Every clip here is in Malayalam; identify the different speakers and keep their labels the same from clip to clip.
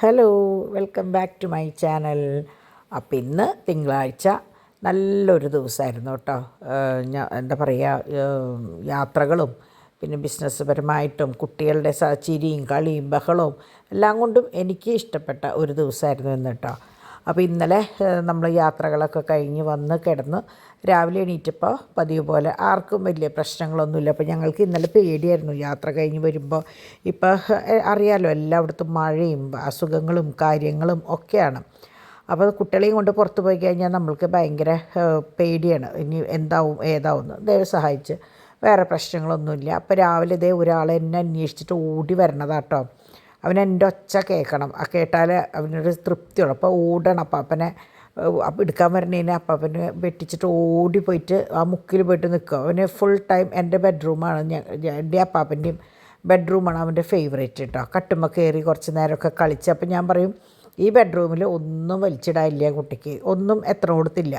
Speaker 1: Hello, welcome back to my channel. അപ്പം ഇന്ന് തിങ്കളാഴ്ച നല്ലൊരു ദിവസമായിരുന്നു കേട്ടോ. എന്താ പറയുക, യാത്രകളും പിന്നെ ബിസിനസ് പരമായിട്ടും കുട്ടികളുടെ ചിരിയും കളിയും ബഹളവും എല്ലാം കൊണ്ടും എനിക്ക് ഇഷ്ടപ്പെട്ട ഒരു ദിവസമായിരുന്നു ഇന്ന് കേട്ടോ. അപ്പോൾ ഇന്നലെ നമ്മൾ യാത്രകളൊക്കെ കഴിഞ്ഞ് വന്ന് കിടന്ന് രാവിലെ എണീറ്റപ്പോൾ പതിവ് പോലെ ആർക്കും വലിയ പ്രശ്നങ്ങളൊന്നുമില്ല. അപ്പോൾ ഞങ്ങൾക്ക് ഇന്നലെ പേടിയായിരുന്നു യാത്ര കഴിഞ്ഞ് വരുമ്പോൾ. ഇപ്പോൾ അറിയാമല്ലോ, എല്ലായിടത്തും മഴയും അസുഖങ്ങളും കാര്യങ്ങളും ഒക്കെയാണ്. അപ്പോൾ കുട്ടികളെയും കൊണ്ട് പുറത്ത് പോയി കഴിഞ്ഞാൽ നമ്മൾക്ക് ഭയങ്കര പേടിയാണ്. ഇനി എന്താവും ഏതാവുമെന്ന്. ദൈവം സഹായിച്ച് വേറെ പ്രശ്നങ്ങളൊന്നുമില്ല. അപ്പോൾ രാവിലെ ഇതേ ഒരാൾ എന്നെ അന്വേഷിച്ചിട്ട് ഓടി വരണതാട്ടോ. അവൻ എൻ്റെ ഒച്ച കേൾക്കണം, കേട്ടാൽ അവനൊരു തൃപ്തിയുള്ളൂ. അപ്പോൾ ഓടണം. അപ്പാപ്പനെ എടുക്കാൻ വരണേനെ അപ്പാപ്പന് വെട്ടിച്ചിട്ട് ഓടിപ്പോയിട്ട് ആ മുക്കിൽ പോയിട്ട് നിൽക്കുക. അവന് ഫുൾ ടൈം എൻ്റെ ബെഡ്റൂമാണ്, എൻ്റെ അപ്പാപ്പൻ്റെയും ബെഡ്റൂമാണ് അവൻ്റെ ഫേവറേറ്റ് കേട്ടോ. കട്ടുമ്പോൾ കയറി കുറച്ച് നേരമൊക്കെ കളിച്ച്. അപ്പം ഞാൻ പറയും, ഈ ബെഡ്റൂമിൽ ഒന്നും വലിച്ചിടാനില്ല കുട്ടിക്ക്, ഒന്നും എത്ര കൊടുത്തില്ല.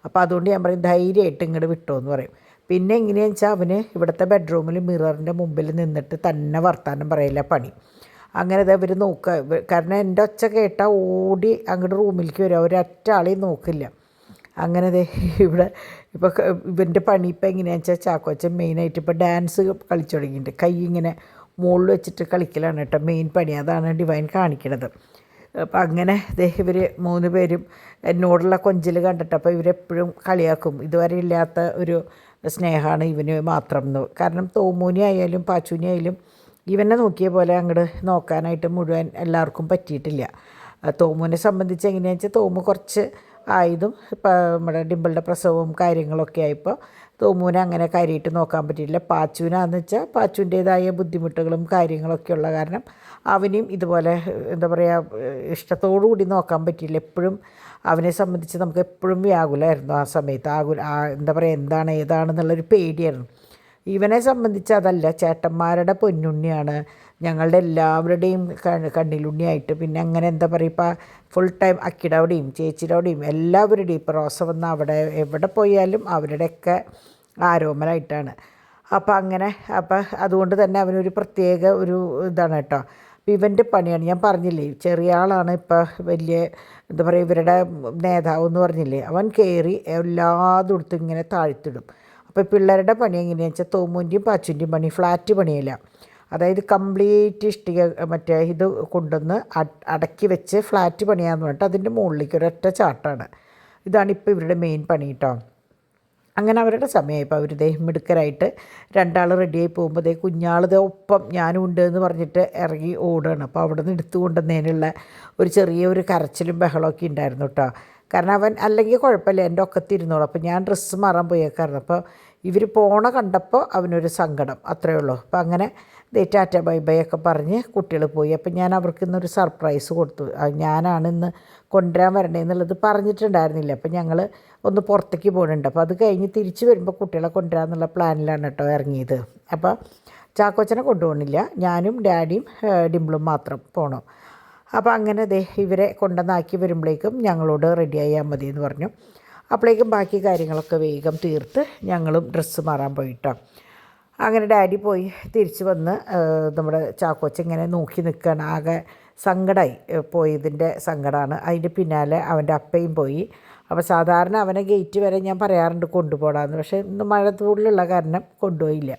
Speaker 1: അപ്പോൾ അതുകൊണ്ട് ഞാൻ പറയും ധൈര്യമായിട്ട് ഇങ്ങോട്ട് വിട്ടോ എന്ന് പറയും. പിന്നെ എങ്ങനെയാണെന്ന് വെച്ചാൽ അവന് ഇവിടുത്തെ ബെഡ്റൂമിൽ മിററിൻ്റെ മുമ്പിൽ നിന്നിട്ട് തന്നെ വർത്താനം പറയില്ല പണി. അങ്ങനെ ഇതവർ നോക്കുക, കാരണം എൻ്റെ ഒച്ച കേട്ടാൽ ഓടി അങ്ങോട്ട് റൂമിലേക്ക് വരും, ഒരൊറ്റ ആളെയും നോക്കില്ല. അങ്ങനെ ഇവിടെ ഇപ്പോൾ ഇവൻ്റെ പണി ഇപ്പോൾ എങ്ങനെയാണെന്ന് വെച്ചാൽ ചാക്കോച്ചൻ മെയിനായിട്ട് ഇപ്പോൾ ഡാൻസ് കളിച്ചു തുടങ്ങിയിട്ടുണ്ട്. കൈ ഇങ്ങനെ മുകളിൽ വെച്ചിട്ട് കളിക്കലാണ് കേട്ടോ മെയിൻ പണി. അതാണ് ഡിവൈൻ കാണിക്കണത്. അപ്പം അങ്ങനെ ഇവർ 3 പേരും എന്നോടുള്ള കൊഞ്ചൽ കണ്ടിട്ട് അപ്പോൾ ഇവരെപ്പോഴും കളിയാക്കും. ഇതുവരെ ഇല്ലാത്ത ഒരു സ്നേഹമാണ് ഇവന് മാത്രം എന്ന്. കാരണം തോമൂനി ആയാലും പാച്ചൂനി ആയാലും ഇവനെ നോക്കിയ പോലെ അങ്ങോട്ട് നോക്കാനായിട്ട് മുഴുവൻ എല്ലാവർക്കും പറ്റിയിട്ടില്ല. തോമുവിനെ സംബന്ധിച്ച് എങ്ങനെയാണെന്ന് വെച്ചാൽ തോമു കുറച്ച് ആയതും ഇപ്പം നമ്മുടെ ഡിമ്പിളുടെ പ്രസവവും കാര്യങ്ങളൊക്കെ ആയപ്പോൾ തോമുവിനെ അങ്ങനെ കാര്യമായിട്ട് നോക്കാൻ പറ്റിയില്ല. പാച്ചുവിനാന്ന് വെച്ചാൽ പാച്ചുവിൻ്റേതായ ബുദ്ധിമുട്ടുകളും കാര്യങ്ങളൊക്കെ ഉള്ള കാരണം അവനെയും ഇതുപോലെ എന്താ പറയുക ഇഷ്ടത്തോടു കൂടി നോക്കാൻ പറ്റിയില്ല. എപ്പോഴും അവനെ സംബന്ധിച്ച് നമുക്ക് എപ്പോഴും വ്യാകുലമായിരുന്നു ആ സമയത്ത്. എന്താ പറയുക എന്താണ് ഏതാണെന്നുള്ളൊരു പേടിയായിരുന്നു. ഇവനെ സംബന്ധിച്ച് അതല്ല, ചേട്ടന്മാരുടെ പൊന്നുണ്ണിയാണ്, ഞങ്ങളുടെ എല്ലാവരുടെയും കണ്ണിലുണ്ണിയായിട്ട്. പിന്നെ അങ്ങനെ എന്താ പറയുക, ഇപ്പോൾ ഫുൾ ടൈം അക്കിയുടെ അവിടെയും ചേച്ചിയുടെ അവിടെയും എല്ലാവരുടെയും ഇപ്പോൾ റോസ വന്ന അവിടെ എവിടെ പോയാലും അവരുടെയൊക്കെ ആരോമലായിട്ടാണ്. അപ്പോൾ അങ്ങനെ അതുകൊണ്ട് തന്നെ അവനൊരു പ്രത്യേക ഒരു ഇതാണ് കേട്ടോ. അപ്പോൾ ഇവൻ്റെ പണിയാണ് ഞാൻ പറഞ്ഞില്ലേ, ചെറിയ ആളാണ് ഇപ്പോൾ വലിയ എന്താ പറയുക ഇവരുടെ നേതാവ് എന്ന് പറഞ്ഞില്ലേ, അവൻ കയറി എല്ലാതും എടുത്ത് ഇങ്ങനെ താഴ്ത്തിടും. അപ്പോൾ പിള്ളേരുടെ പണി എങ്ങനെയാണെന്ന് വെച്ചാൽ തോമുൻ്റെയും പാച്ചുൻ്റെയും പണി ഫ്ലാറ്റ് പണിയല്ല, അതായത് കംപ്ലീറ്റ് ഇഷ്ടിക മറ്റേ ഇത് കൊണ്ടുവന്ന് അടക്കി വെച്ച് ഫ്ലാറ്റ് പണിയാന്ന് പറഞ്ഞിട്ട് അതിൻ്റെ മുകളിലേക്ക് ഒരൊറ്റ ചാട്ടാണ്. ഇതാണ് ഇപ്പോൾ ഇവരുടെ മെയിൻ പണി കേട്ടോ. അങ്ങനെ അവരുടെ സമയമായപ്പോൾ അവർ മിടുക്കരായിട്ട് 2 ആൾ റെഡിയായി പോകുമ്പോൾ കുഞ്ഞാളിത് ഒപ്പം ഞാനും ഉണ്ട് എന്ന് പറഞ്ഞിട്ട് ഇറങ്ങി ഓടുകയാണ്. അപ്പോൾ അവിടെ നിന്ന് എടുത്തു കൊണ്ടുവന്നതിനുള്ള ഒരു ചെറിയൊരു കരച്ചിലും ബഹളമൊക്കെ ഉണ്ടായിരുന്നു കേട്ടോ. കാരണം അവൻ അല്ലെങ്കിൽ കുഴപ്പമില്ല, എൻ്റെ ഒക്കത്തിരുന്നോളൂ. അപ്പോൾ ഞാൻ ഡ്രസ്സ് മാറാൻ പോയേക്കായിരുന്നു. അപ്പോൾ ഇവർ പോണ കണ്ടപ്പോൾ അവനൊരു സങ്കടം, അത്രയേ ഉള്ളൂ. അപ്പോൾ അങ്ങനെ ടാറ്റ ബൈ ബൈ ഒക്കെ പറഞ്ഞ് കുട്ടികൾ പോയി. അപ്പം ഞാൻ അവർക്ക് ഇന്നൊരു സർപ്രൈസ് കൊടുത്തു. ഞാനാണ് ഇന്ന് കൊണ്ടുവരാൻ വരണേ എന്നുള്ളത് പറഞ്ഞിട്ടുണ്ടായിരുന്നില്ല. അപ്പം ഞങ്ങൾ ഒന്ന് പുറത്തേക്ക് പോകുന്നുണ്ട്. അപ്പോൾ അത് കഴിഞ്ഞ് തിരിച്ച് വരുമ്പോൾ കുട്ടികളെ കൊണ്ടുവരാമെന്നുള്ള പ്ലാനിലാണ് കേട്ടോ ഇറങ്ങിയത്. അപ്പോൾ ചാക്കോച്ചനെ കൊണ്ടുപോകണില്ല, ഞാനും ഡാഡിയും ഡിംപിളും മാത്രം പോകണം. അപ്പോൾ അങ്ങനെ ഇവരെ കൊണ്ടുവന്നാക്കി വരുമ്പോഴേക്കും ഞങ്ങളോട് റെഡി ആയാൽ മതി എന്ന് പറഞ്ഞു. അപ്പോഴേക്കും ബാക്കി കാര്യങ്ങളൊക്കെ വേഗം തീർത്ത് ഞങ്ങളും ഡ്രസ്സ് മാറാൻ പോയിട്ടോ. അങ്ങനെ ഡാഡി പോയി തിരിച്ച് വന്ന് നമ്മുടെ ചാക്കോച്ച ഇങ്ങനെ നോക്കി നിൽക്കുകയാണ്. ആകെ സങ്കടമായി പോയതിൻ്റെ സങ്കടമാണ്. അതിൻ്റെ പിന്നാലെ അവൻ്റെ അപ്പയും പോയി. അപ്പോൾ സാധാരണ അവനെ ഗേറ്റ് വരെ ഞാൻ പറയാറുണ്ട് കൊണ്ടുപോകാമെന്ന്, പക്ഷേ ഇന്ന് മഴ തൂടിലുള്ള കാരണം കൊണ്ടുപോയില്ല.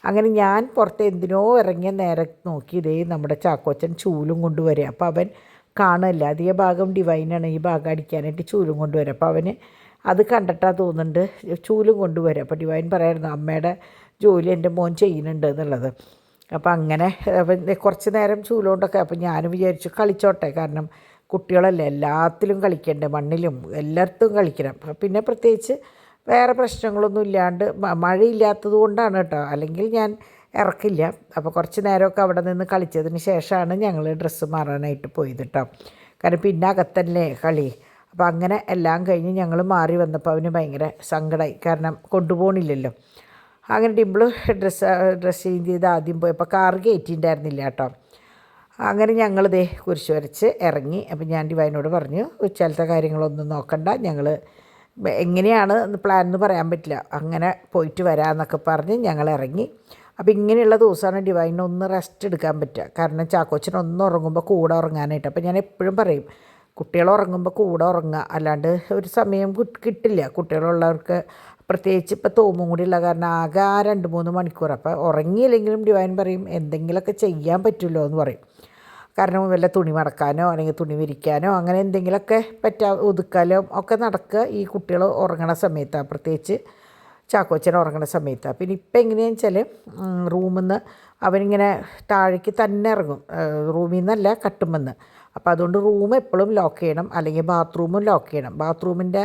Speaker 1: അങ്ങനെ ഞാൻ പുറത്ത് എന്തിനോ ഇറങ്ങിയ നേരെ നോക്കി നമ്മുടെ ചാക്കോച്ചൻ ചൂലും കൊണ്ടുവരിക. അപ്പോൾ അവൻ കാണില്ല, അധിക ഭാഗം ഡിവൈനാണ് ഈ ഭാഗം അടിക്കാനായിട്ട് ചൂലും കൊണ്ടുവരിക. അപ്പോൾ അവന് അത് കണ്ടിട്ടാണ് തോന്നുന്നുണ്ട് ചൂലും കൊണ്ടുവരിക. അപ്പോൾ ഡിവൈൻ പറയായിരുന്നു അമ്മയുടെ ജോലി എൻ്റെ മോൻ ചെയ്യുന്നുണ്ട് എന്നുള്ളത്. അപ്പോൾ അങ്ങനെ കുറച്ച് നേരം ചൂലുകൊണ്ടൊക്കെ അപ്പോൾ ഞാനും വിചാരിച്ചു കളിച്ചോട്ടെ, കാരണം കുട്ടികളല്ലേ എല്ലാത്തിലും കളിക്കണ്ടേ, മണ്ണിലും എല്ലായിടത്തും കളിക്കണം. പിന്നെ പ്രത്യേകിച്ച് വേറെ പ്രശ്നങ്ങളൊന്നും ഇല്ലാണ്ട് മഴയില്ലാത്തത് കൊണ്ടാണ് കേട്ടോ, അല്ലെങ്കിൽ ഞാൻ ഇറക്കില്ല. അപ്പോൾ കുറച്ച് നേരമൊക്കെ അവിടെ നിന്ന് കളിച്ചതിന് ശേഷമാണ് ഞങ്ങൾ ഡ്രസ്സ് മാറാനായിട്ട് പോയത് കേട്ടോ. കാരണം പിന്നെ അകത്തല്ലേ കളി. അപ്പോൾ അങ്ങനെ എല്ലാം കഴിഞ്ഞ് ഞങ്ങൾ മാറി വന്നപ്പോൾ അവന് ഭയങ്കര സങ്കടമായി, കാരണം കൊണ്ടുപോകണില്ലല്ലോ. അങ്ങനെ ഡിംപിൾ ഡ്രസ്സ് ചേഞ്ച് ചെയ്ത് ആദ്യം പോയപ്പോൾ കാർ കയറ്റിയിട്ടുണ്ടായിരുന്നില്ല കേട്ടോ. അങ്ങനെ ഞങ്ങൾ കുരിശ് വരച്ച് ഇറങ്ങി. അപ്പം ഞാൻ ഡിവൈനോട് പറഞ്ഞു ഉച്ചയിലത്തെ കാര്യങ്ങളൊന്നും നോക്കണ്ട, ഞങ്ങൾ എങ്ങനെയാണ് പ്ലാൻ എന്ന് പറയാൻ പറ്റില്ല, അങ്ങനെ പോയിട്ട് വരാമെന്നൊക്കെ പറഞ്ഞ് ഞങ്ങൾ ഇറങ്ങി. അപ്പോൾ ഇങ്ങനെയുള്ള ദിവസമാണ് ഡിവൈന് ഒന്ന് റെസ്റ്റ് എടുക്കാൻ പറ്റുക. കാരണം ചാക്കോച്ചൻ ഒന്ന് ഉറങ്ങുമ്പോൾ കൂടെ ഉറങ്ങാനായിട്ട്. അപ്പോൾ ഞാൻ എപ്പോഴും പറയും, കുട്ടികൾ ഉറങ്ങുമ്പോൾ കൂടെ ഉറങ്ങുക, അല്ലാണ്ട് ഒരു സമയം കിട്ടില്ല കുട്ടികളുള്ളവർക്ക്. പ്രത്യേകിച്ച് ഇപ്പോൾ തോമും കൂടി ഉള്ള കാരണം ആകെ ആ 2-3 മണിക്കൂർ. അപ്പോൾ ഉറങ്ങിയില്ലെങ്കിലും ഡിവൈൻ പറയും എന്തെങ്കിലുമൊക്കെ ചെയ്യാൻ പറ്റുമല്ലോ എന്ന് പറയും. കാരണം വല്ല തുണി മടക്കാനോ അല്ലെങ്കിൽ തുണി വിരിക്കാനോ അങ്ങനെ എന്തെങ്കിലുമൊക്കെ ഒതുക്കാലോ ഒക്കെ നടക്കുക ഈ കുട്ടികൾ ഉറങ്ങണ സമയത്താണ്, പ്രത്യേകിച്ച് ചാക്കോച്ചൻ ഉറങ്ങണ സമയത്താണ്. പിന്നെ ഇപ്പം എങ്ങനെയാണെന്ന് വെച്ചാൽ റൂമിൽ നിന്ന് അവനിങ്ങനെ താഴേക്ക് തന്നെ ഇറങ്ങും, റൂമിൽ നിന്നല്ല കട്ടുമെന്ന്. അപ്പോൾ അതുകൊണ്ട് റൂം എപ്പോഴും ലോക്ക് ചെയ്യണം, അല്ലെങ്കിൽ ബാത്റൂമും ലോക്ക് ചെയ്യണം. ബാത്റൂമിൻ്റെ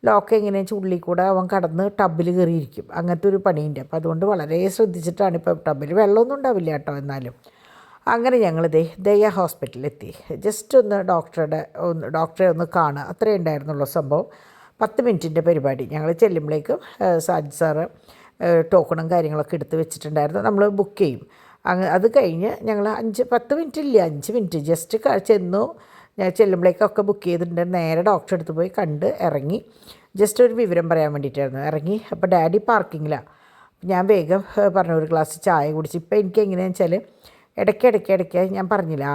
Speaker 1: ലോക്ക് എങ്ങനെയാണെന്ന് വെച്ചാൽ ഉള്ളിൽ കൂടെ അവൻ കടന്ന് ടബിൽ കയറിയിരിക്കും, അങ്ങനത്തെ ഒരു പണിയുണ്ട്. അപ്പോൾ അതുകൊണ്ട് വളരെ ശ്രദ്ധിച്ചിട്ടാണ്. ഇപ്പോൾ ടബിൽ വെള്ളമൊന്നും ഉണ്ടാവില്ല കേട്ടോ. എന്നാലും അങ്ങനെ ഞങ്ങൾ ദയ ഹോസ്പിറ്റലിലെത്തി. ജസ്റ്റ് ഒന്ന് ഡോക്ടറെ ഒന്ന് കാണുക, അത്രേ ഉണ്ടായിരുന്നുള്ളൂ സംഭവം. 10 മിനിറ്റിൻ്റെ പരിപാടി. ഞങ്ങൾ ചെല്ലുമ്പോഴേക്കും സാജ് സാറ് ടോക്കണും കാര്യങ്ങളൊക്കെ എടുത്ത് വെച്ചിട്ടുണ്ടായിരുന്നു. നമ്മൾ ബുക്ക് ചെയ്യും. അത് കഴിഞ്ഞ് ഞങ്ങൾ 10 മിനിറ്റ് ഇല്ല, 5 മിനിറ്റ് ജസ്റ്റ് ചെന്നു. ഞാൻ ചെല്ലുമ്പോഴേക്കൊക്കെ ബുക്ക് ചെയ്തിട്ടുണ്ട്. നേരെ ഡോക്ടറെ അടുത്ത് പോയി കണ്ട് ഇറങ്ങി. ജസ്റ്റ് ഒരു വിവരം പറയാൻ വേണ്ടിയിട്ടായിരുന്നു ഇറങ്ങി. അപ്പോൾ ഡാഡി പാർക്കിങ്ങിലാണ്. ഞാൻ വേഗം പറഞ്ഞു ഒരു ഗ്ലാസ് ചായ കുടിച്ച്. ഇപ്പോൾ എനിക്ക് എങ്ങനെയാണെന്ന് വെച്ചാൽ ഇടയ്ക്ക് ഞാൻ പറഞ്ഞില്ല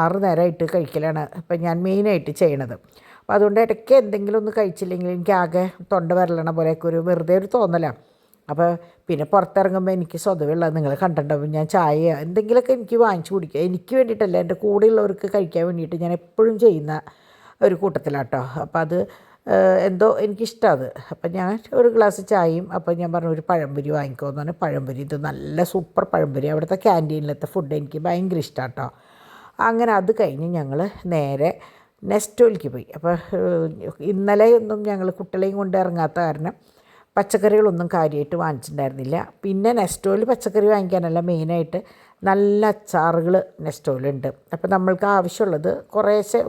Speaker 1: 6 നേരമായിട്ട് കഴിക്കലാണ് ഇപ്പം ഞാൻ മെയിനായിട്ട് ചെയ്യണത്. അപ്പോൾ അതുകൊണ്ട് ഇടയ്ക്ക് എന്തെങ്കിലും ഒന്ന് കഴിച്ചില്ലെങ്കിൽ എനിക്ക് ആകെ തൊണ്ട വരലണ പോലെയൊക്കെ വെറുതെ ഒരു തോന്നലാണ്. അപ്പോൾ പിന്നെ പുറത്തിറങ്ങുമ്പോൾ എനിക്ക് സ്വതവുള്ളത് നിങ്ങൾ കണ്ടിട്ടുണ്ടാവും. ഞാൻ ചായ എന്തെങ്കിലുമൊക്കെ എനിക്ക് വാങ്ങിച്ചു കുടിക്കുക, എനിക്ക് വേണ്ടിയിട്ടല്ല, എൻ്റെ കൂടെയുള്ളവർക്ക് കഴിക്കാൻ വേണ്ടിയിട്ട് ഞാൻ എപ്പോഴും ചെയ്യുന്ന ഒരു കൂട്ടത്തിലാട്ടോ. അപ്പോൾ അത് എന്തോ എനിക്കിഷ്ടമാണ്. അപ്പം ഞാൻ ഒരു ഗ്ലാസ് ചായയും, അപ്പോൾ ഞാൻ പറഞ്ഞു ഒരു പഴംപൊരി വാങ്ങിക്കുമെന്ന് പറഞ്ഞാൽ പഴംപൊരി, ഇത് നല്ല സൂപ്പർ പഴംപൊരി, അവിടുത്തെ ക്യാൻറ്റീനിലത്തെ ഫുഡ് എനിക്ക് ഭയങ്കര ഇഷ്ടമാണ് കേട്ടോ. അങ്ങനെ അത് കഴിഞ്ഞ് ഞങ്ങൾ നേരെ നെസ്റ്റോയിലേക്ക് പോയി. അപ്പോൾ ഇന്നലെ ഒന്നും ഞങ്ങൾ കുട്ടികളെയും കൊണ്ട് ഇറങ്ങാത്ത കാരണം പച്ചക്കറികളൊന്നും കാര്യമായിട്ട് വാങ്ങിച്ചിട്ടുണ്ടായിരുന്നില്ല. പിന്നെ നെസ്റ്റോയിൽ പച്ചക്കറി വാങ്ങിക്കാനല്ല, മെയിനായിട്ട് നല്ല അച്ചാറുകൾ നെസ്റ്റോയിലുണ്ട്. അപ്പോൾ നമ്മൾക്ക് ആവശ്യമുള്ളത് കുറേശ്ശെ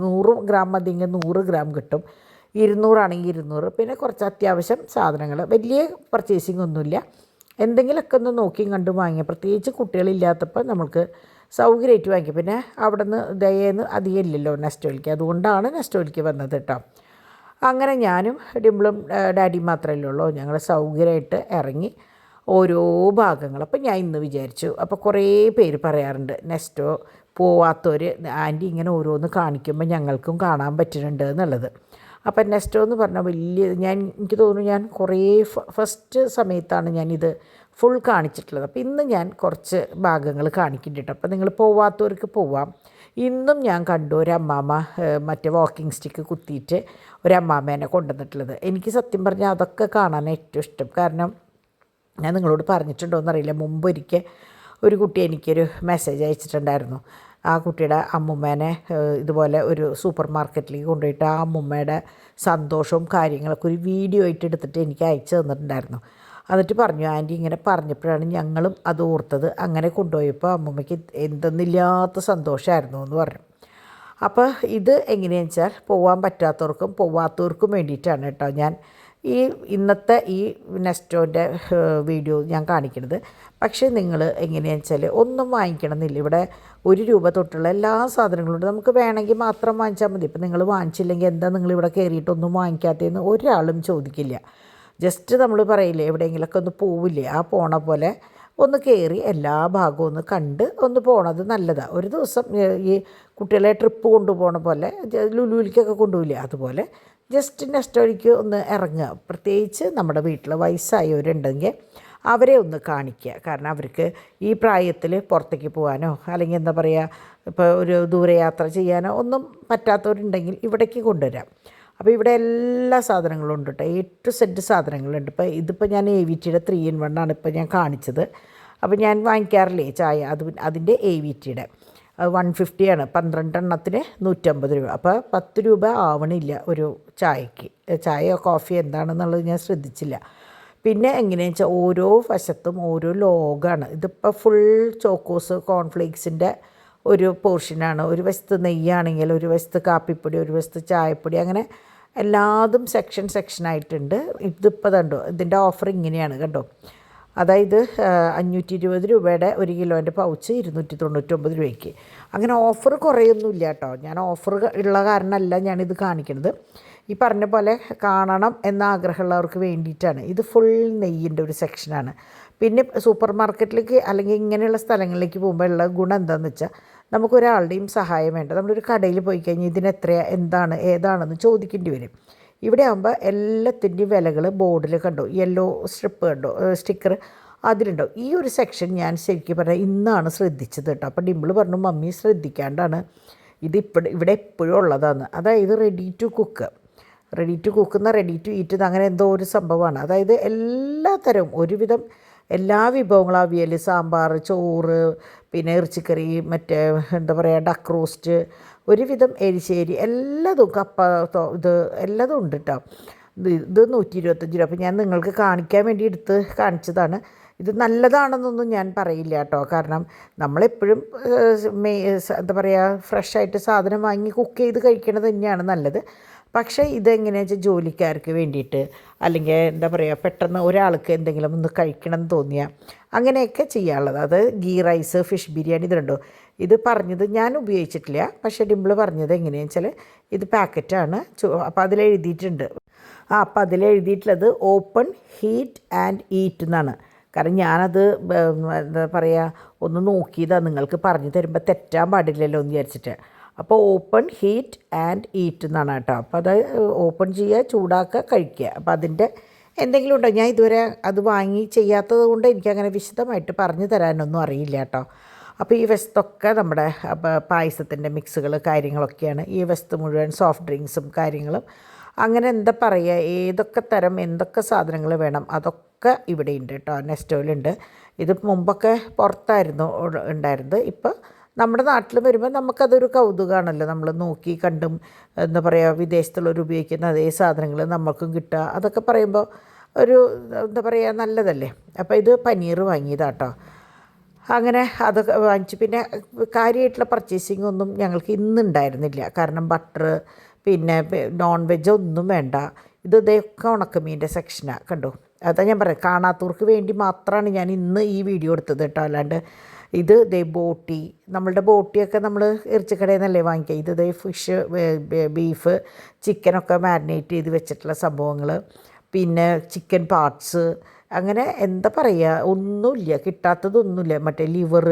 Speaker 1: 100 ഗ്രാം മതിയെങ്കിൽ 100 ഗ്രാം കിട്ടും, 200 ആണെങ്കിൽ 200. പിന്നെ കുറച്ച് അത്യാവശ്യം സാധനങ്ങൾ, വലിയ പർച്ചേസിങ് ഒന്നുമില്ല, എന്തെങ്കിലുമൊക്കെ ഒന്ന് നോക്കിയും കണ്ടും വാങ്ങിയ, പ്രത്യേകിച്ച് കുട്ടികളില്ലാത്തപ്പോൾ നമുക്ക് സൗകര്യമായിട്ട് വാങ്ങിക്കും. പിന്നെ അവിടെ നിന്ന് ദയേന്ന് അധികം ഇല്ലല്ലോ നെസ്റ്റോയിലേക്ക്, അതുകൊണ്ടാണ് നെസ്റ്റോയിലേക്ക് വന്നത് കേട്ടോ. അങ്ങനെ ഞാനും ഡിംപിളും ഡാഡിയും മാത്രമല്ലേ ഉള്ളൂ. ഞങ്ങൾ സൗകര്യമായിട്ട് ഇറങ്ങി ഓരോ ഭാഗങ്ങൾ. അപ്പോൾ ഞാൻ ഇന്ന് വിചാരിച്ചു, അപ്പോൾ കുറേ പേര് പറയാറുണ്ട് നെസ്റ്റോ പോവാത്തവർ ആൻറ്റി ഇങ്ങനെ ഓരോന്ന് കാണിക്കുമ്പോൾ ഞങ്ങൾക്കും കാണാൻ പറ്റുന്നുണ്ട് എന്നുള്ളത്. അപ്പം നെസ്റ്റോ എന്ന് പറഞ്ഞാൽ എനിക്ക് തോന്നുന്നു ഞാൻ കുറേ ഫസ്റ്റ് സമയത്താണ് ഞാനിത് ഫുൾ കാണിച്ചിട്ടുള്ളത്. അപ്പോൾ ഇന്ന് ഞാൻ കുറച്ച് ഭാഗങ്ങൾ കാണിക്കുന്നുണ്ട്. അപ്പോൾ നിങ്ങൾ പോവാത്തവർക്ക് പോവാം. ഇന്നും ഞാൻ കണ്ടു ഒരമ്മാമ്മ മറ്റേ വാക്കിംഗ് സ്റ്റിക്ക് കുത്തിയിട്ട് ഒരമ്മാമ്മേനെ കൊണ്ടുവന്നിട്ടുള്ളത്. എനിക്ക് സത്യം പറഞ്ഞാൽ അതൊക്കെ കാണാൻ ഏറ്റവും ഇഷ്ടം. കാരണം ഞാൻ നിങ്ങളോട് പറഞ്ഞിട്ടുണ്ടോയെന്നറിയില്ല, മുമ്പൊരിക്കൽ ഒരു കുട്ടി എനിക്കൊരു മെസ്സേജ് അയച്ചിട്ടുണ്ടായിരുന്നു. ആ കുട്ടിയുടെ അമ്മുമ്മേനെ ഇതുപോലെ ഒരു സൂപ്പർ മാർക്കറ്റിലേക്ക് കൊണ്ടുപോയിട്ട് ആ അമ്മുമ്മയുടെ സന്തോഷവും കാര്യങ്ങളൊക്കെ ഒരു വീഡിയോ ആയിട്ട് എടുത്തിട്ട് എനിക്ക് അയച്ചു തന്നിട്ടുണ്ടായിരുന്നു. എന്നിട്ട് പറഞ്ഞു, ആൻറ്റി ഇങ്ങനെ പറഞ്ഞപ്പോഴാണ് ഞങ്ങളും അത് ഓർത്തത്, അങ്ങനെ കൊണ്ടുപോയപ്പോൾ അമ്മൂമ്മയ്ക്ക് എന്തെന്നില്ലാത്ത സന്തോഷമായിരുന്നു എന്ന് പറഞ്ഞു. അപ്പോൾ ഇത് എങ്ങനെയാണെന്ന് വെച്ചാൽ പോകാൻ പറ്റാത്തവർക്കും പോവാത്തവർക്കും വേണ്ടിയിട്ടാണ് കേട്ടോ ഞാൻ ഇന്നത്തെ ഈ നെസ്റ്റോൻ്റെ വീഡിയോ ഞാൻ കാണിക്കുന്നത്. പക്ഷേ നിങ്ങൾ എങ്ങനെയാണെന്ന് വെച്ചാൽ ഒന്നും വാങ്ങിക്കണമെന്നില്ല. ഇവിടെ 1 രൂപ തൊട്ടുള്ള എല്ലാ സാധനങ്ങളുണ്ട്. നമുക്ക് വേണമെങ്കിൽ മാത്രം വാങ്ങിച്ചാൽ മതി. ഇപ്പം നിങ്ങൾ വാങ്ങിച്ചില്ലെങ്കിൽ എന്താ നിങ്ങളിവിടെ കയറിയിട്ടൊന്നും വാങ്ങിക്കാത്തതെന്ന് ഒരാളും ചോദിക്കില്ല. ജസ്റ്റ് നമ്മൾ പറയില്ലേ എവിടെയെങ്കിലുമൊക്കെ ഒന്ന് പോവില്ലേ, ആ പോണ പോലെ ഒന്ന് കയറി എല്ലാ ഭാഗവും ഒന്ന് കണ്ട് ഒന്ന് പോണത് നല്ലതാണ്. ഒരു ദിവസം ഈ കുട്ടികളെ ട്രിപ്പ് കൊണ്ടുപോകണ പോലെ ലുലുവിലേക്കൊക്കെ കൊണ്ടുപോയില്ലേ, അതുപോലെ ജസ്റ്റ് നെസ്റ്റോയിലേക്ക് ഒന്ന് ഇറങ്ങുക. പ്രത്യേകിച്ച് നമ്മുടെ വീട്ടിൽ വയസ്സായവരുണ്ടെങ്കിൽ അവരെ ഒന്ന് കാണിക്കുക. കാരണം അവർക്ക് ഈ പ്രായത്തിൽ പുറത്തേക്ക് പോകാനോ അല്ലെങ്കിൽ എന്താ പറയുക, ഇപ്പോൾ ഒരു ദൂരയാത്ര ചെയ്യാനോ ഒന്നും പറ്റാത്തവരുണ്ടെങ്കിൽ ഇവിടേക്ക് കൊണ്ടുവരാം. അപ്പോൾ ഇവിടെ എല്ലാ സാധനങ്ങളും ഉണ്ട് കേട്ടോ, A to Z സാധനങ്ങളുണ്ട്. ഇതിപ്പോൾ ഞാൻ AVTയുടെ 3 in 1 ആണ് ഇപ്പോൾ ഞാൻ കാണിച്ചത്. അപ്പോൾ ഞാൻ വാങ്ങിക്കാറില്ലേ ചായ, അതിൻ്റെ AVTയുടെ 150 ആണ്, 12 എണ്ണത്തിന് 150 രൂപ. അപ്പോൾ 10 രൂപ ആവണില്ല ഒരു ചായക്ക്. ചായയോ കോഫി എന്താണെന്നുള്ളത് ഞാൻ ശ്രദ്ധിച്ചില്ല. പിന്നെ എങ്ങനെയാണെന്ന് വെച്ചാൽ ഓരോ വശത്തും ഓരോ ലോഗാണ്. ഇതിപ്പോൾ ഫുൾ ചോക്കോസ് കോൺഫ്ലേക്സിൻ്റെ ഒരു പോർഷനാണ്. ഒരു വശത്ത് നെയ്യാണെങ്കിൽ ഒരു വശത്ത് കാപ്പിപ്പൊടി, ഒരു വശത്ത് ചായപ്പൊടി, അങ്ങനെ എല്ലാതും സെക്ഷനായിട്ടുണ്ട്. ഇതിപ്പോൾ കണ്ടോ, ഇതിൻ്റെ ഓഫർ ഇങ്ങനെയാണ് കണ്ടോ. അതായത് 520 രൂപയുടെ 1 കിലോൻ്റെ പൗച്ച് 299 രൂപയ്ക്ക്. അങ്ങനെ ഓഫർ കുറയൊന്നുമില്ല കേട്ടോ. ഞാൻ ഓഫർ ഉള്ള കാരണമല്ല ഞാനിത് കാണിക്കുന്നത്. ഈ പറഞ്ഞ പോലെ കാണണം എന്ന ആഗ്രഹമുള്ളവർക്ക് വേണ്ടിയിട്ടാണ്. ഇത് ഫുൾ നെയ്യിൻ്റെ ഒരു സെക്ഷനാണ്. പിന്നെ സൂപ്പർ മാർക്കറ്റിലേക്ക് അല്ലെങ്കിൽ ഇങ്ങനെയുള്ള സ്ഥലങ്ങളിലേക്ക് പോകുമ്പോൾ ഉള്ള ഗുണം എന്താണെന്ന് വെച്ചാൽ നമുക്കൊരാളുടെയും സഹായം വേണ്ട. നമ്മളൊരു കടയിൽ പോയി കഴിഞ്ഞാൽ ഇതിനെത്രയാ, എന്താണ്, ഏതാണെന്ന് ചോദിക്കേണ്ടി വരും. ഇവിടെ ആകുമ്പോൾ എല്ലാത്തിൻ്റെയും വിലകൾ ബോർഡിൽ കണ്ടോ, യെല്ലോ സ്ട്രിപ്പ് കണ്ടോ, സ്റ്റിക്കർ അതിലുണ്ടോ. ഈ ഒരു സെക്ഷൻ ഞാൻ ശരിക്കും പറഞ്ഞാൽ ഇന്നാണ് ശ്രദ്ധിച്ചത് കേട്ടോ. അപ്പോൾ ഡിംപിൾ പറഞ്ഞു മമ്മി ശ്രദ്ധിക്കാണ്ടാണ്, ഇവിടെ എപ്പോഴും ഉള്ളതാണ്. അതായത് ready to cook ready to eat അങ്ങനെ എന്തോ ഒരു സംഭവമാണ്. അതായത് എല്ലാ തരവും ഒരുവിധം എല്ലാ വിഭവങ്ങളും, അവിയൽ, സാമ്പാർ, ചോറ്, പിന്നെ ഇറച്ചിക്കറി, മറ്റേ എന്താ പറയുക ഡക്ക് റോസ്റ്റ്, ഒരുവിധം എരിശ്ശേരി എല്ലാതും, കപ്പ ഇത് എല്ലാതും ഉണ്ട് കേട്ടോ. ഇത് 125 രൂപ. അപ്പോൾ ഞാൻ നിങ്ങൾക്ക് കാണിക്കാൻ വേണ്ടി എടുത്ത് കാണിച്ചതാണ്. ഇത് നല്ലതാണെന്നൊന്നും ഞാൻ പറയില്ല കേട്ടോ. കാരണം നമ്മളെപ്പോഴും എന്താ പറയുക ഫ്രഷായിട്ട് സാധനം വാങ്ങി കുക്ക് ചെയ്ത് കഴിക്കണത് തന്നെയാണ് നല്ലത്. പക്ഷേ ഇതെങ്ങനെയാണെന്ന് വെച്ചാൽ ജോലിക്കാർക്ക് വേണ്ടിയിട്ട്, അല്ലെങ്കിൽ എന്താ പറയുക പെട്ടെന്ന് ഒരാൾക്ക് എന്തെങ്കിലും ഒന്ന് കഴിക്കണം എന്ന് തോന്നിയാൽ അങ്ങനെയൊക്കെ ചെയ്യാനുള്ളത്. അത് ഗീ റൈസ്, ഫിഷ് ബിരിയാണി ഇതുണ്ടോ. ഇത് പറഞ്ഞത് ഞാൻ ഉപയോഗിച്ചിട്ടില്ല, പക്ഷേ ഡിംപിൾ പറഞ്ഞത് എങ്ങനെയാണെന്ന് വെച്ചാൽ ഇത് പാക്കറ്റാണ്. അപ്പോൾ അതിലെഴുതിയിട്ടുണ്ട്. അപ്പോൾ അതിലെഴുതിയിട്ടുള്ളത് ഓപ്പൺ ഹീറ്റ് ആൻഡ് ഈറ്റ് എന്നാണ്. കാരണം ഞാനത് എന്താ പറയുക ഒന്ന് നോക്കിയതാണ്, നിങ്ങൾക്ക് പറഞ്ഞു തരുമ്പോൾ തെറ്റാൻ പാടില്ലല്ലോ എന്ന് വിചാരിച്ചിട്ട്. അപ്പോൾ ഓപ്പൺ ഹീറ്റ് ആൻഡ് ഈറ്റ് എന്നാണ് കേട്ടോ. അപ്പോൾ അത് ഓപ്പൺ ചെയ്യുക, ചൂടാക്കുക, കഴിക്കുക. അപ്പോൾ അതിൻ്റെ എന്തെങ്കിലും ഉണ്ടോ, ഞാൻ ഇതുവരെ അത് വാങ്ങി ചെയ്യാത്തത് കൊണ്ട് എനിക്കങ്ങനെ വിശദമായിട്ട് പറഞ്ഞു തരാനൊന്നും അറിയില്ല കേട്ടോ. അപ്പോൾ ഈ വശത്തൊക്കെ നമ്മുടെ പായസത്തിൻ്റെ മിക്സുകൾ കാര്യങ്ങളൊക്കെയാണ്. ഈ വശത്ത് മുഴുവൻ സോഫ്റ്റ് ഡ്രിങ്ക്സും കാര്യങ്ങളും, അങ്ങനെ എന്താ പറയുക ഏതൊക്കെ തരം എന്തൊക്കെ സാധനങ്ങൾ വേണം അതൊക്കെ ഇവിടെ ഉണ്ട് കേട്ടോ. നെസ്റ്റോയിലുണ്ട്. ഇത് മുമ്പൊക്കെ പുറത്തായിരുന്നു ഉണ്ടായിരുന്നത്. ഇപ്പോൾ നമ്മുടെ നാട്ടിൽ വരുമ്പോൾ നമുക്കതൊരു കൗതുകമാണല്ലോ. നമ്മൾ നോക്കി കണ്ടും എന്താ പറയുക വിദേശത്തുള്ളവർ ഉപയോഗിക്കുന്ന അതേ സാധനങ്ങൾ നമുക്കും കിട്ടുക, അതൊക്കെ പറയുമ്പോൾ ഒരു എന്താ പറയുക നല്ലതല്ലേ. അപ്പോൾ ഇത് പനീർ വാങ്ങിയതാട്ടോ. അങ്ങനെ അതൊക്കെ വാങ്ങിച്ചു. പിന്നെ കാര്യമായിട്ടുള്ള പർച്ചേസിങ് ഒന്നും ഞങ്ങൾക്ക് ഇന്നുണ്ടായിരുന്നില്ല. കാരണം ബട്ടർ പിന്നെ നോൺ വെജ് ഒന്നും വേണ്ട. ഇതൊക്കെ ഉണക്കമീൻ്റെ സെക്ഷനാണ് കണ്ടോ. അതാ ഞാൻ പറയാം, കാണാത്തവർക്ക് വേണ്ടി മാത്രമാണ് ഞാൻ ഇന്ന് ഈ വീഡിയോ എടുത്തത് കേട്ടോ. അല്ലാണ്ട് ഇത് ബോട്ടി, നമ്മളുടെ ബോട്ടിയൊക്കെ നമ്മൾ ഇറച്ചിക്കടയിൽ നിന്നല്ലേ വാങ്ങിക്കുക. ഇത് ഫിഷ്, ബീഫ്, ചിക്കനൊക്കെ മാരിനേറ്റ് ചെയ്ത് വെച്ചിട്ടുള്ള സംഭവങ്ങൾ, പിന്നെ ചിക്കൻ പാർട്സ്, അങ്ങനെ എന്താ പറയുക ഒന്നുമില്ല, കിട്ടാത്തതൊന്നുമില്ല. മറ്റേ ലിവർ,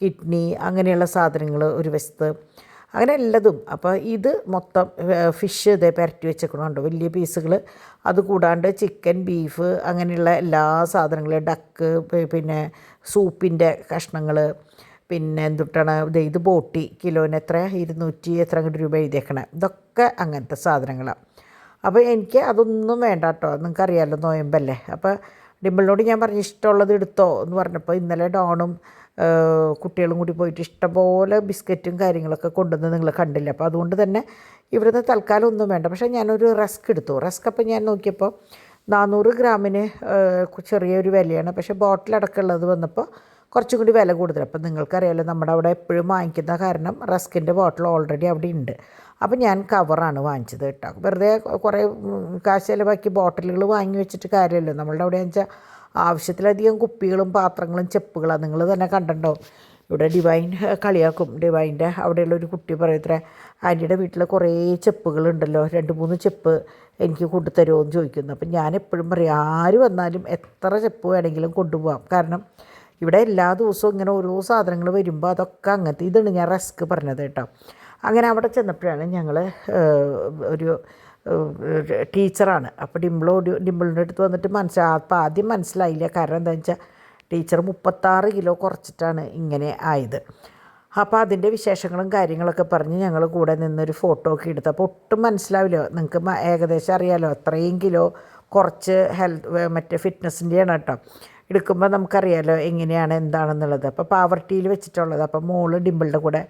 Speaker 1: കിഡ്നി അങ്ങനെയുള്ള സാധനങ്ങൾ ഒരു വശത്ത്, അങ്ങനെ എല്ലതും. അപ്പോൾ ഇത് മൊത്തം ഫിഷ് പുരട്ടി വെച്ചേക്കണുണ്ടോ വലിയ പീസുകൾ. അതുകൂടാണ്ട് ചിക്കൻ, ബീഫ് അങ്ങനെയുള്ള എല്ലാ സാധനങ്ങളും, ഡക്ക്, പിന്നെ സൂപ്പിൻ്റെ കഷ്ണങ്ങൾ, പിന്നെ എന്തുട്ടാണ് ഇത് ബോട്ടി കിലോന് എത്ര 200 എത്ര അങ്ങോട്ട് രൂപ എഴുതിയേക്കണേ. ഇതൊക്കെ അങ്ങനത്തെ സാധനങ്ങളാണ്. അപ്പോൾ എനിക്ക് അതൊന്നും വേണ്ട കേട്ടോ. നിങ്ങൾക്കറിയാമല്ലോ നോയമ്പല്ലേ. അപ്പോൾ ഡിംപിളിനോട് ഞാൻ പറഞ്ഞു ഇഷ്ടമുള്ളത് എടുത്തോ എന്ന് പറഞ്ഞപ്പോൾ ഇന്നലെ ഡോണും കുട്ടികളും കൂടി പോയിട്ട് ഇഷ്ടംപോലെ ബിസ്ക്കറ്റും കാര്യങ്ങളൊക്കെ കൊണ്ടുവന്ന് നിങ്ങൾ കണ്ടില്ല. അപ്പോൾ അതുകൊണ്ട് തന്നെ ഇവിടുന്ന് തൽക്കാലം ഒന്നും വേണ്ട. പക്ഷേ ഞാനൊരു റസ്ക് എടുത്തു. റസ്ക് അപ്പം ഞാൻ നോക്കിയപ്പോൾ 400 ഗ്രാമിന് ചെറിയൊരു വിലയാണ്. പക്ഷേ ബോട്ടിലടക്കമുള്ളത് വന്നപ്പോൾ കുറച്ചും കൂടി വില കൂടുതൽ. അപ്പം നിങ്ങൾക്കറിയാമല്ലോ നമ്മുടെ അവിടെ എപ്പോഴും വാങ്ങിക്കുന്ന കാരണം റസ്കിൻ്റെ ബോട്ടിൽ ഓൾറെഡി അവിടെ ഉണ്ട്. അപ്പോൾ ഞാൻ കവറാണ് വാങ്ങിച്ചത് കേട്ടോ. വെറുതെ കുറേ കാശ് ചിലവാക്കി ബോട്ടിലുകൾ വാങ്ങി വെച്ചിട്ട് കാര്യമല്ലോ. നമ്മളുടെ അവിടെ വെച്ചാൽ ആവശ്യത്തിലധികം കുപ്പികളും പാത്രങ്ങളും ചെപ്പുകളാണ്. നിങ്ങൾ തന്നെ കണ്ടിട്ടുണ്ടാവും. ഇവിടെ ഡിവൈൻ കളിയാക്കും. ഡിവൈൻ്റെ അവിടെയുള്ളൊരു കുട്ടി പറയത്രേ, ആൻറ്റിയുടെ വീട്ടിൽ കുറേ ചെപ്പുകളുണ്ടല്ലോ, 2-3 ചെപ്പ് എനിക്ക് കൊണ്ടുതരുമോ എന്ന് ചോദിക്കുന്നു. അപ്പം ഞാൻ എപ്പോഴും പറയും ആര് വന്നാലും എത്ര ചെപ്പ് വേണമെങ്കിലും കൊണ്ടുപോകാം. കാരണം ഇവിടെ എല്ലാ ദിവസവും ഇങ്ങനെ ഓരോ സാധനങ്ങൾ വരുമ്പോൾ അതൊക്കെ അങ്ങനത്തെ. ഇതാണ് ഞാൻ റസ്ക് പറഞ്ഞത് കേട്ടോ. അങ്ങനെ അവിടെ ചെന്നപ്പോഴാണ് ഞങ്ങൾ ഒരു ടീച്ചറാണ്. അപ്പോൾ ഡിംപിളിൻ്റെ അടുത്ത് വന്നിട്ട് അപ്പോൾ ആദ്യം മനസ്സിലായില്ല. കാരണം എന്താണെന്ന് വെച്ചാൽ ടീച്ചർ 36 കിലോ കുറച്ചിട്ടാണ് ഇങ്ങനെ ആയത്. അപ്പോൾ അതിൻ്റെ വിശേഷങ്ങളും കാര്യങ്ങളൊക്കെ പറഞ്ഞ് ഞങ്ങൾ കൂടെ നിന്നൊരു ഫോട്ടോ ഒക്കെ എടുത്ത്. അപ്പോൾ ഒട്ടും മനസ്സിലാവില്ല, നിങ്ങൾക്ക് ഏകദേശം അറിയാമല്ലോ അത്രയും കിലോ കുറച്ച് മറ്റേ ഫിറ്റ്നസ്സിൻ്റെയാണ് കേട്ടോ. എടുക്കുമ്പോൾ നമുക്കറിയാമല്ലോ എങ്ങനെയാണ് എന്താണെന്നുള്ളത്. അപ്പോൾ പാവർട്ടിയിൽ വെച്ചിട്ടുള്ളത്. അപ്പോൾ മോള് ഡിംപിളിൻ്റെ കൂടെ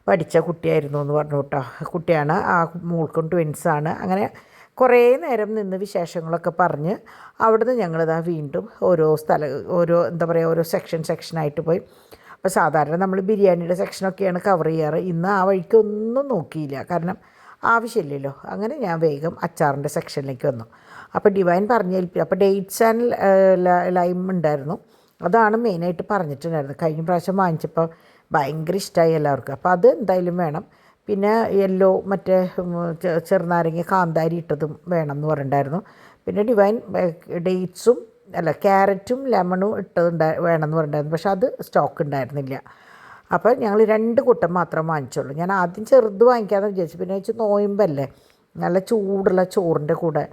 Speaker 1: പഠിച്ച കുട്ടിയായിരുന്നു എന്ന് പറഞ്ഞു കേട്ടോ. കുട്ടിയാണ്, ആ മോൾക്കും ട്വിൻസാണ്. അങ്ങനെ കുറേ നേരം നിന്ന് വിശേഷങ്ങളൊക്കെ പറഞ്ഞ് അവിടുന്ന് ഞങ്ങളിതാ വീണ്ടും ഓരോ എന്താ പറയുക ഓരോ സെക്ഷനായിട്ട് പോയി. അപ്പോൾ സാധാരണ നമ്മൾ ബിരിയാണിയുടെ സെക്ഷനൊക്കെയാണ് കവർ ചെയ്യാറ്. ഇന്ന് ആ വഴിക്കൊന്നും നോക്കിയില്ല, കാരണം ആവശ്യമില്ലല്ലോ. അങ്ങനെ ഞാൻ വേഗം അച്ചാറിൻ്റെ സെക്ഷനിലേക്ക് വന്നു. അപ്പോൾ ഡിവൈൻ പറഞ്ഞേൽപ്പിച്ചു. അപ്പോൾ ഡേറ്റ്സ് ആൻഡ് ലൈം ഉണ്ടായിരുന്നു, അതാണ് മെയിനായിട്ട് പറഞ്ഞിട്ടുണ്ടായിരുന്നത്. കഴിഞ്ഞ പ്രാവശ്യം വാങ്ങിച്ചപ്പോൾ ഭയങ്കര ഇഷ്ടമായി എല്ലാവർക്കും. അപ്പോൾ അത് എന്തായാലും വേണം. പിന്നെ യെല്ലോ മറ്റേ ചെറുനാരങ്ങ കാന്താരി ഇട്ടതും വേണം എന്ന് പറഞ്ഞിട്ടുണ്ടായിരുന്നു. പിന്നെ ഡിവൈൻ ഡേറ്റ്സും അല്ല ക്യാരറ്റും ലെമണും വേണമെന്ന് പറഞ്ഞിട്ടുണ്ടായിരുന്നു. പക്ഷെ അത് സ്റ്റോക്ക് ഉണ്ടായിരുന്നില്ല. അപ്പോൾ ഞങ്ങൾ 2 കൂട്ടം മാത്രം വാങ്ങിച്ചുള്ളൂ. ഞാൻ ആദ്യം ചെറുത് വാങ്ങിക്കാമെന്ന് വിചാരിച്ചു. പിന്നെ വെച്ച് നോയമ്പല്ലേ, നല്ല ചൂടുള്ള ചോറിൻ്റെ കൂടെ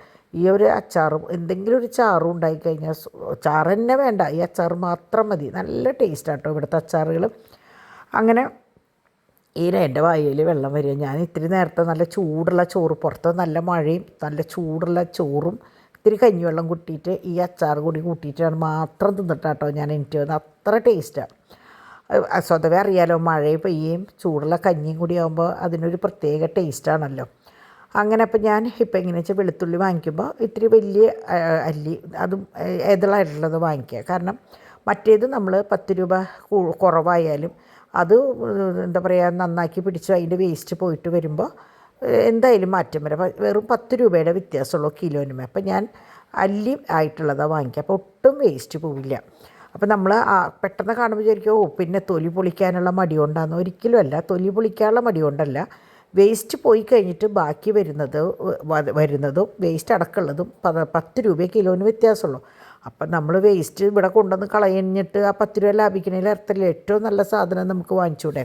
Speaker 1: ഈ ഒരു അച്ചാറും എന്തെങ്കിലും ഒരു ചാറും ഉണ്ടായിക്കഴിഞ്ഞാൽ, ചാറ് തന്നെ വേണ്ട, ഈ അച്ചാർ മാത്രം മതി. നല്ല ടേസ്റ്റാണ് കേട്ടോ ഇവിടുത്തെ അച്ചാറുകൾ. അങ്ങനെ എൻ്റെ വായിൽ വെള്ളം വരിക. ഞാൻ ഇത്തിരി നേരത്തെ നല്ല ചൂടുള്ള ചോറ്, പുറത്ത് നല്ല മഴയും നല്ല ചൂടുള്ള ചോറും ഇത്തിരി കഞ്ഞിവെള്ളം കൂട്ടിയിട്ട് ഈ അച്ചാർ കൂടി കൂട്ടിയിട്ടാണ് മാത്രം തിന്നിട്ടാട്ടോ ഞാൻ എനിക്ക് വന്നത്. അത്ര ടേസ്റ്റാണ്. സ്വതവേ അറിയാലോ, മഴ പെയ്യുകയും ചൂടുള്ള കഞ്ഞിയും കൂടി ആകുമ്പോൾ അതിനൊരു പ്രത്യേക ടേസ്റ്റാണല്ലോ. അങ്ങനെ അപ്പോൾ ഞാൻ ഇപ്പോൾ എങ്ങനെയാണെന്ന് വെച്ചാൽ വെളുത്തുള്ളി വാങ്ങിക്കുമ്പോൾ ഇത്തിരി വലിയ അല്ലി, അതും ഏതളായിട്ടുള്ളത് വാങ്ങിക്കുക. കാരണം മറ്റേത് നമ്മൾ 10 രൂപ കുറവായാലും അത് എന്താ പറയുക, നന്നാക്കി പിടിച്ച് അതിൻ്റെ വേസ്റ്റ് പോയിട്ട് വരുമ്പോൾ എന്തായാലും മാറ്റം വരാം. വെറും 10 രൂപയുടെ വ്യത്യാസമുള്ളൂ കിലോനുമേ. അപ്പോൾ ഞാൻ അല്ലി ആയിട്ടുള്ളതാണ് വാങ്ങിക്കുക. അപ്പോൾ ഒട്ടും വേസ്റ്റ് പോവില്ല. അപ്പോൾ നമ്മൾ പെട്ടെന്ന് കാണുമ്പോൾ വിചാരിക്കും, പിന്നെ തൊലി പൊളിക്കാനുള്ള മടി കൊണ്ടാണെന്ന്. ഒരിക്കലും അല്ല, തൊലി പൊളിക്കാനുള്ള മടി കൊണ്ടല്ല. വേസ്റ്റ് പോയി കഴിഞ്ഞിട്ട് ബാക്കി വരുന്നതും വേസ്റ്റ് അടക്കമുള്ളതും 10 രൂപ കിലോന് വ്യത്യാസമുള്ളൂ. അപ്പം നമ്മൾ വേസ്റ്റ് ഇവിടെ കൊണ്ടുവന്ന് കളഞ്ഞിട്ട് ആ 10 രൂപ ലാഭിക്കണേൽ അർത്ഥമില്ല. ഏറ്റവും നല്ല സാധനം നമുക്ക് വാങ്ങിച്ചൂടെ.